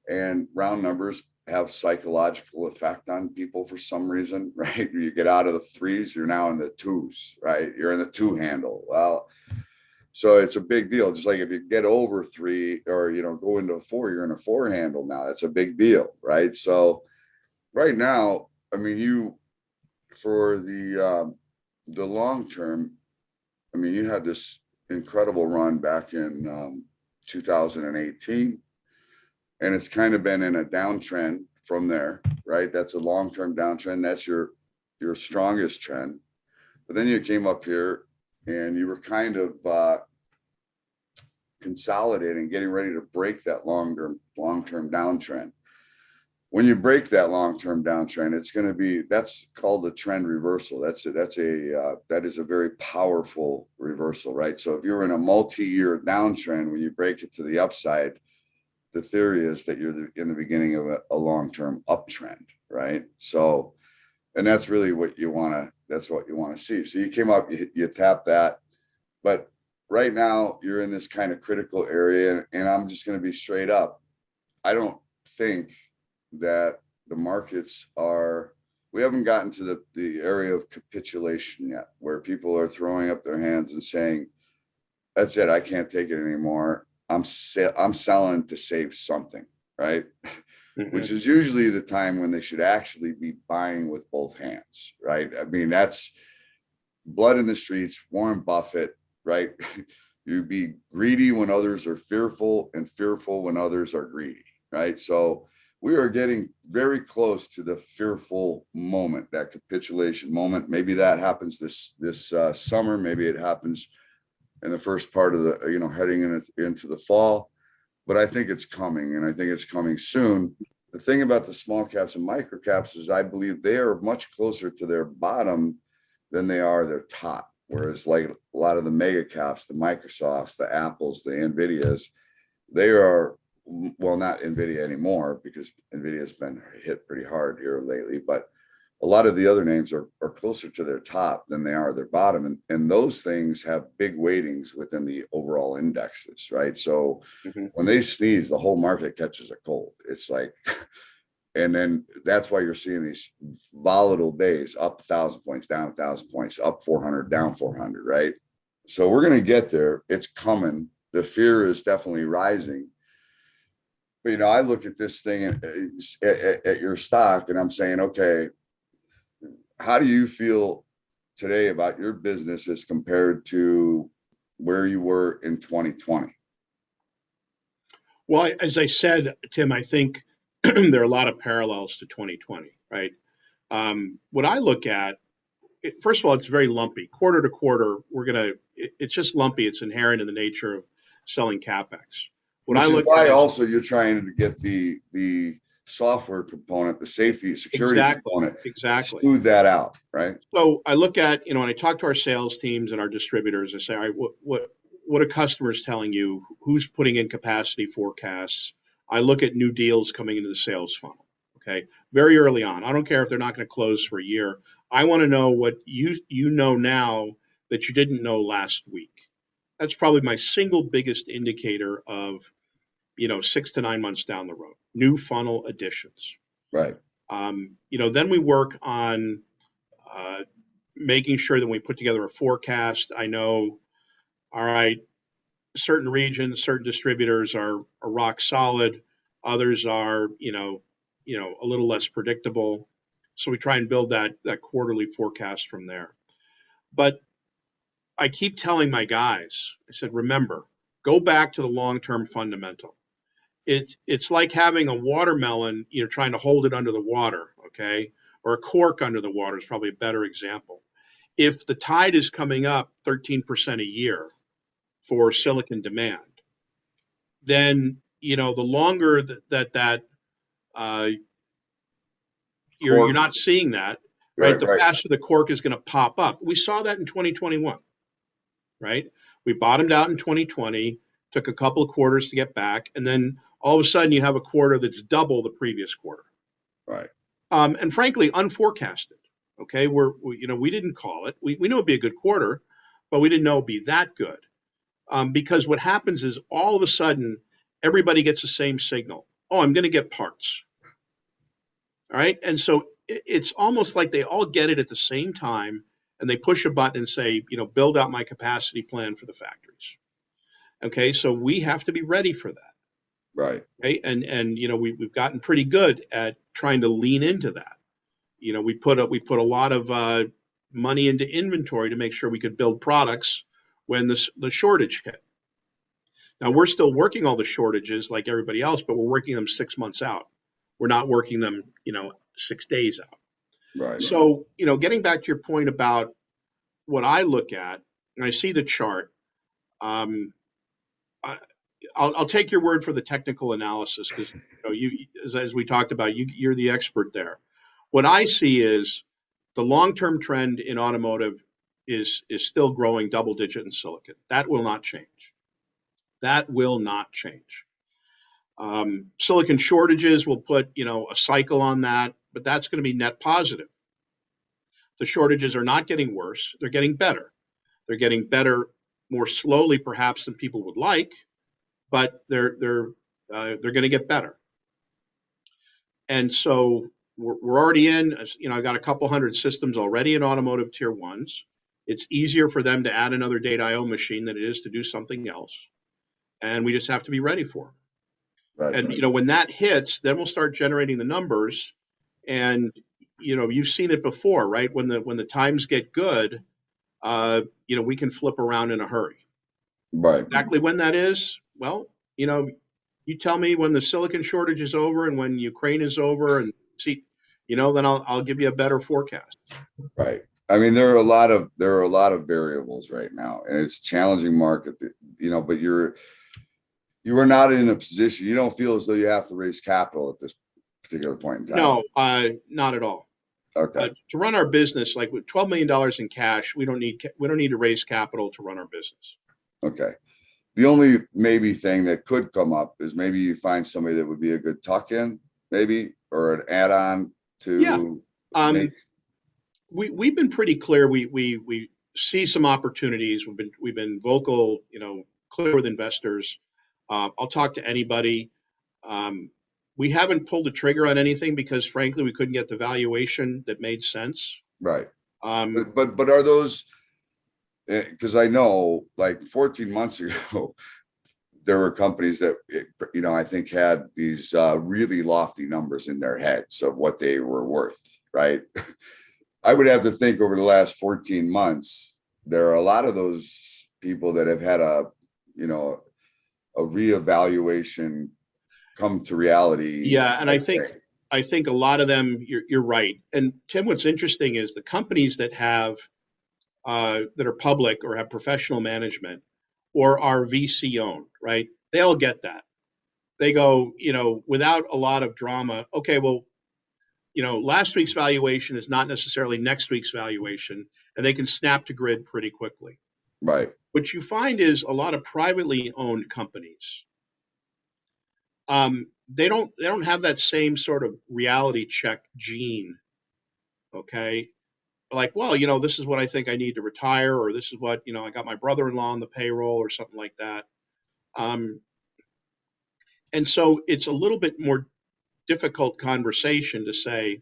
and round numbers have psychological effect on people for some reason, right? You get out of the threes, you're now in the twos, right? You're in the two handle. Well, so it's a big deal. Just like if you get over three or, go into a four, you're in a four handle now. That's a big deal, right? So right now, I mean, for the long term, I mean, you had this incredible run back in 2018, and it's kind of been in a downtrend from there, right? That's a long-term downtrend. That's your strongest trend. But then you came up here and you were kind of consolidating, getting ready to break that long-term downtrend. When you break that long-term downtrend, that's called the trend reversal. That is a very powerful reversal, right? So if you're in a multi-year downtrend, when you break it to the upside, the theory is that you're in the beginning of a long-term uptrend, right? So, and that's really what you want to see. So you came up, you tapped that, but right now you're in this kind of critical area, and I'm just going to be straight up. I don't think that the markets we haven't gotten to the area of capitulation yet, where people are throwing up their hands and saying, that's it, I can't take it anymore. I'm selling to save something, right? Mm-hmm. Which is usually the time when they should actually be buying with both hands, right? I mean, that's blood in the streets, Warren Buffett, right? You be greedy when others are fearful, and fearful when others are greedy, right? So we are getting very close to the fearful moment, that capitulation moment. Maybe that happens this summer. Maybe it happens in the first part of the, heading into the fall, but I think it's coming, and I think it's coming soon. The thing about the small caps and micro caps is I believe they are much closer to their bottom than they are their top. Whereas like a lot of the mega caps, the Microsofts, the Apples, the Nvidias, they are, well, not Nvidia anymore because Nvidia has been hit pretty hard here lately, but a lot of the other names are closer to their top than they are their bottom. And those things have big weightings within the overall indexes, right? So when they sneeze, the whole market catches a cold. It's like, and then that's why you're seeing these volatile days, up 1,000 points, down 1,000 points, up 400, down 400, right? So we're going to get there. It's coming. The fear is definitely rising. But, I look at this thing at your stock and I'm saying, okay, how do you feel today about your business as compared to where you were in 2020? Well, as I said, Tim, I think there are a lot of parallels to 2020, right? What I look at, first of all, it's very lumpy. Quarter to quarter, it's just lumpy. It's inherent in the nature of selling CapEx. Which is why also you're trying to get the software component, the safety, security component, exclude that out, right? So I look at, when I talk to our sales teams and our distributors, I say, all right, what are customers telling you? Who's putting in capacity forecasts? I look at new deals coming into the sales funnel, okay? Very early on. I don't care if they're not going to close for a year. I want to know what you know now that you didn't know last week. That's probably my single biggest indicator of 6 to 9 months down the road, new funnel additions. Right. Then we work on making sure that when we put together a forecast, I know, all right, certain regions, certain distributors are rock solid. Others are, a little less predictable. So we try and build that quarterly forecast from there. But I keep telling my guys, I said, remember, go back to the long-term fundamental. It's like having a watermelon, trying to hold it under the water, okay? Or a cork under the water is probably a better example. If the tide is coming up 13% a year for silicon demand, then, the longer that you're not seeing that, right? The faster the cork is going to pop up. We saw that in 2021, right? We bottomed out in 2020, took a couple of quarters to get back, and then all of a sudden you have a quarter that's double the previous quarter. Right. And frankly, unforecasted. Okay, we didn't call it. We knew it'd be a good quarter, but we didn't know it'd be that good. Because what happens is all of a sudden everybody gets the same signal. Oh, I'm going to get parts. All right, and so it's almost like they all get it at the same time, and they push a button and say, build out my capacity plan for the factories. Okay, so we have to be ready for that. Right. Okay, and we've gotten pretty good at trying to lean into that. We put a lot of money into inventory to make sure we could build products when the shortage hit. Now we're still working all the shortages like everybody else, but we're working them 6 months out. We're not working them, 6 days out. Right. So, getting back to your point about what I look at, and I see the chart. I'll take your word for the technical analysis because as we talked about, you're the expert there. What I see is the long-term trend in automotive is still growing double-digit in silicon. That will not change. That will not change. Silicon shortages will put a cycle on that, but that's going to be net positive. The shortages are not getting worse; they're getting better. They're getting better more slowly, perhaps, than people would like, but they're going to get better. And so we're already in. I've got a couple hundred systems already in automotive tier ones. It's easier for them to add another DAIO machine than it is to do something else, and we just have to be ready for it. Right. And when that hits, then we'll start generating the numbers. And you've seen it before, right? When the times get good, we can flip around in a hurry. Right. Exactly when that is, well, you tell me when the silicon shortage is over and when Ukraine is over, and see, then I'll give you a better forecast. Right. I mean, there are a lot of variables right now, and it's a challenging market. But you are not in a position. You don't feel as though you have to raise capital at this particular point in time. No, not at all. Okay. To run our business, like with $12 million in cash, we don't need to raise capital to run our business. Okay. The only maybe thing that could come up is maybe you find somebody that would be a good tuck-in, maybe, or an add-on to. Yeah. We've been pretty clear. We see some opportunities. We've been vocal, clear with investors. I'll talk to anybody. We haven't pulled the trigger on anything because, frankly, we couldn't get the valuation that made sense. Right. But are those? Because I know, like 14 months ago, there were companies that I think had these really lofty numbers in their heads of what they were worth. Right. I would have to think over the last 14 months, there are a lot of those people that have had a reevaluation come to reality. Yeah, and I think a lot of them, you're right. And Tim, what's interesting is the companies that have that are public or have professional management or are VC owned, right? They all get that. They go, without a lot of drama. Okay, well, last week's valuation is not necessarily next week's valuation, and they can snap to grid pretty quickly. Right. What you find is a lot of privately owned companies. They don't have that same sort of reality check gene. Okay. Like, well, this is what I think I need to retire, or this is what, I got my brother-in-law on the payroll or something like that. And so it's a little bit more difficult conversation to say,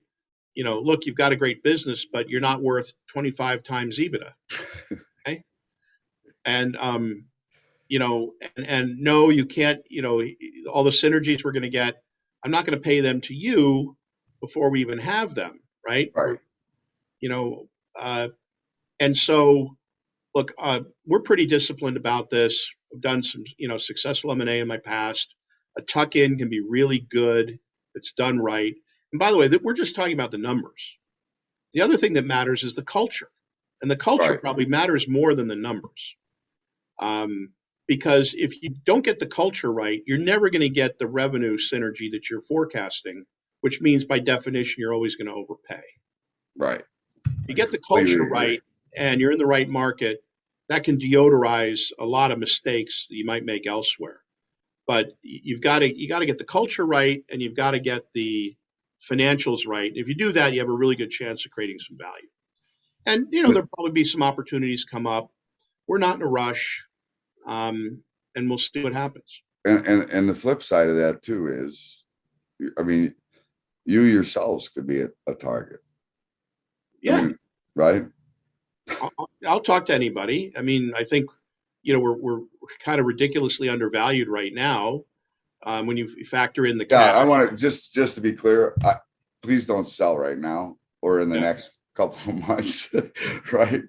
look, you've got a great business, but you're not worth 25 times EBITDA. Okay. And, and no, you can't, all the synergies we're going to get, I'm not going to pay them to you before we even have them. Right. Right. And so, look, we're pretty disciplined about this. I've done some, successful M&A in my past. A tuck-in can be really good if it's done right. And by the way, we're just talking about the numbers. The other thing that matters is the culture. And the culture probably matters more than the numbers. Because if you don't get the culture right, you're never going to get the revenue synergy that you're forecasting, which means by definition, you're always going to overpay. Right. If you get the culture right and you're in the right market, that can deodorize a lot of mistakes that you might make elsewhere. but you got to get the culture right, and you've got to get the financials right. If you do that, you have a really good chance of creating some value. And there'll probably be some opportunities come up. We're not in a rush, and we'll see what happens. And the flip side of that too is, I mean, you yourselves could be a target. Yeah, I mean, right? I'll talk to anybody. I mean, I think we're kind of ridiculously undervalued right now. When you factor in the Yeah, cash. I want to just to be clear, please don't sell right now or in the Yeah. next couple of months, right?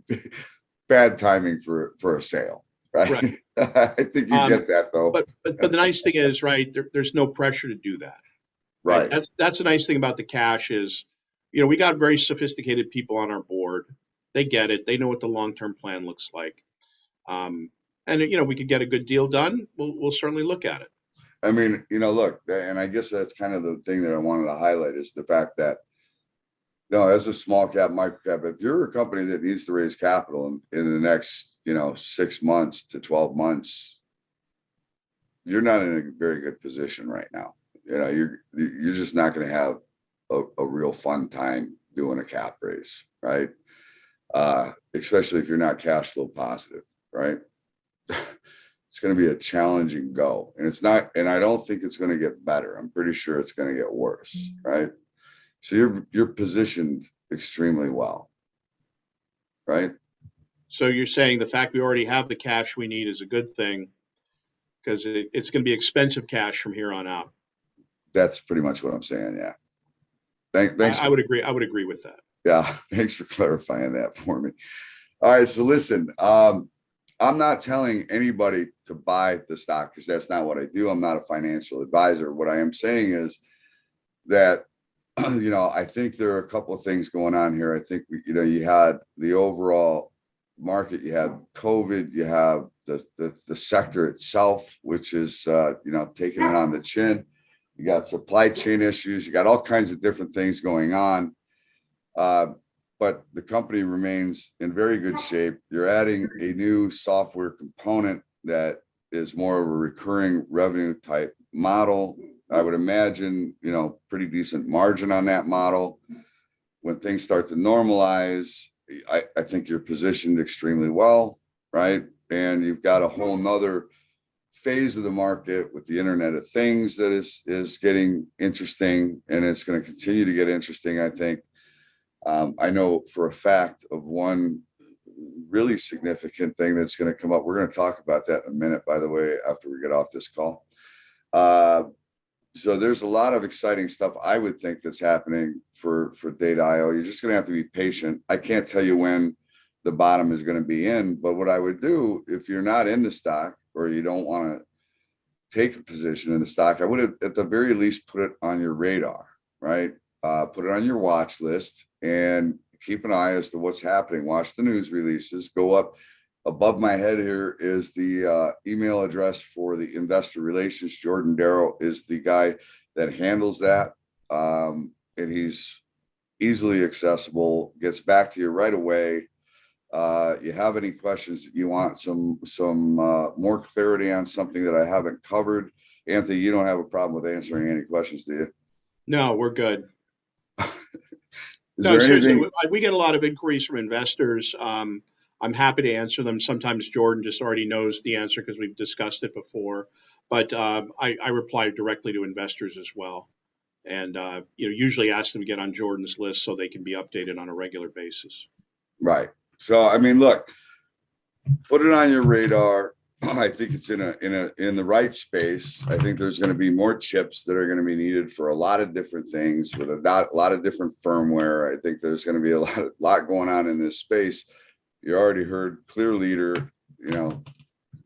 Bad timing for a sale, right? Right. I think you get that though. But the nice thing is, right, there's no pressure to do that. Right. That's the nice thing about the cash is, we got very sophisticated people on our board. They get it. They know what the long-term plan looks like. And we could get a good deal done. We'll certainly look at it. I mean, look, and I guess that's kind of the thing that I wanted to highlight is the fact that, as a small cap, micro cap, if you're a company that needs to raise capital in the next, 6 months to 12 months, you're not in a very good position right now. You're just not going to have a real fun time doing a cap raise, right? Especially if you're not cash flow positive, right? It's going to be a challenging go, and it's not, and I don't think it's going to get better. I'm pretty sure it's going to get worse, right? So you're positioned extremely well, right? So you're saying the fact we already have the cash we need is a good thing, because it's going to be expensive cash from here on out. That's pretty much what I'm saying. Yeah. Thanks. I would agree. I would agree with that. Yeah. Thanks for clarifying that for me. All right. So listen, I'm not telling anybody to buy the stock because that's not what I do. I'm not a financial advisor. What I am saying is that, I think there are a couple of things going on here. I think, you had the overall market, you have COVID, you have the sector itself, which is, taking it on the chin. You got supply chain issues. You got all kinds of different things going on. But the company remains in very good shape. You're adding a new software component that is more of a recurring revenue type model. I would imagine, pretty decent margin on that model. When things start to normalize, I think you're positioned extremely well, right? And you've got a whole nother phase of the market with the Internet of Things that is getting interesting, and it's going to continue to get interesting, I think. I know for a fact of one really significant thing that's going to come up. We're going to talk about that in a minute, by the way, after we get off this call. So there's a lot of exciting stuff I would think that's happening for DAIO. You're just going to have to be patient. I can't tell you when the bottom is going to be in, but what I would do if you're not in the stock or you don't want to take a position in the stock, I would have at the very least put it on your radar, right? Put it on your watch list and keep an eye as to what's happening. Watch the news releases. Go up. Above my head here is the email address for the investor relations. Jordan Darrow is the guy that handles that. And he's easily accessible, gets back to you right away. You have any questions that you want some more clarity on something that I haven't covered? Anthony, you don't have a problem with answering any questions, do you? No, we're good. Is there anything? We get a lot of inquiries from investors. I'm happy to answer them. Sometimes Jordan just already knows the answer because we've discussed it before. But I reply directly to investors as well, and usually ask them to get on Jordan's list so they can be updated on a regular basis. Right. So I mean, look, put it on your radar. I think it's in the right space. I think there's going to be more chips that are going to be needed for a lot of different things with a lot of different firmware. I think there's going to be a lot going on in this space. You already heard clear leader,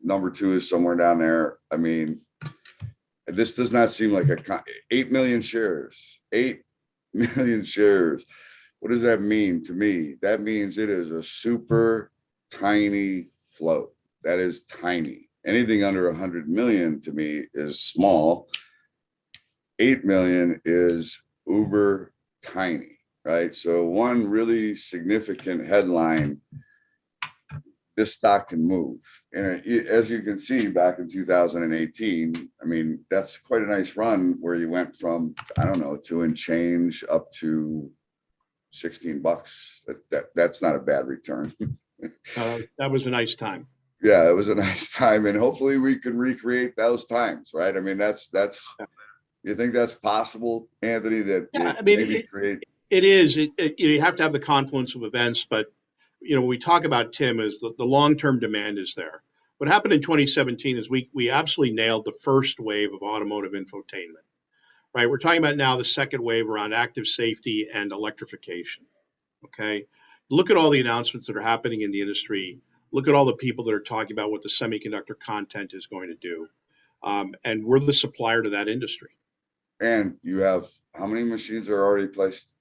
number 2 is somewhere down there. I mean, this does not seem like 8 million shares, 8 million shares. What does that mean to me? That means it is a super tiny float. That is tiny. Anything under 100 million to me is small. 8 million is uber tiny, right? So one really significant headline this stock can move. And as you can see, back in 2018, I mean, that's quite a nice run where you went from, I don't know, 2 and change up to $16. That's not a bad return. That was a nice time. Yeah, it was a nice time, and hopefully we can recreate those times, right? I mean, that's. You think that's possible, Anthony? That Yeah, I mean, it is. You have to have the confluence of events, but when we talk about Tim, is the long-term demand is there. What happened in 2017 is we absolutely nailed the first wave of automotive infotainment. Right, we're talking about now the second wave around active safety and electrification. Okay, look at all the announcements that are happening in the industry. Look at all the people that are talking about what the semiconductor content is going to do, and we're the supplier to that industry. And you have how many machines are already placed?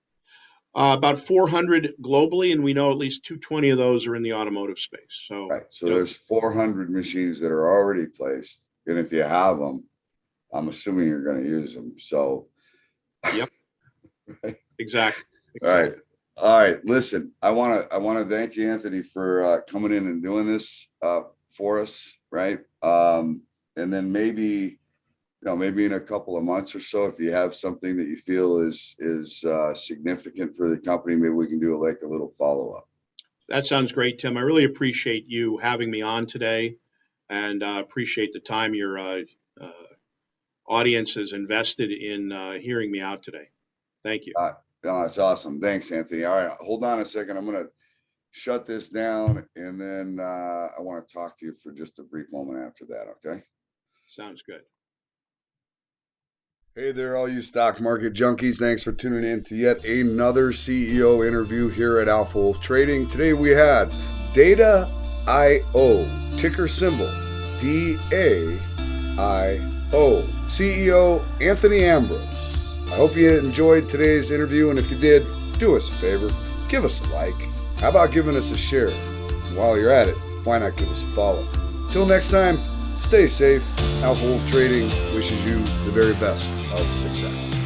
About 400 globally, and we know at least 220 of those are in the automotive space. So, right. So there's 400 machines that are already placed, and if you have them, I'm assuming you're going to use them. So, yep, right. Exactly. All right. Listen, I want to thank you, Anthony, for coming in and doing this for us, right? And then maybe in a couple of months or so, if you have something that you feel is significant for the company, maybe we can do like a little follow up. That sounds great, Tim. I really appreciate you having me on today, and appreciate the time your audience has invested in hearing me out today. Thank you. That's awesome. Thanks, Anthony. All right, hold on a second. I'm going to shut this down, and then I want to talk to you for just a brief moment after that. Okay. Sounds good. Hey there, all you stock market junkies. Thanks for tuning in to yet another CEO interview here at Alpha Wolf Trading. Today we had DAIO, ticker symbol DAIO, CEO Anthony Ambrose. I hope you enjoyed today's interview, and if you did, do us a favor, give us a like. How about giving us a share? And while you're at it, why not give us a follow? Till next time, stay safe. Alpha Wolf Trading wishes you the very best of success.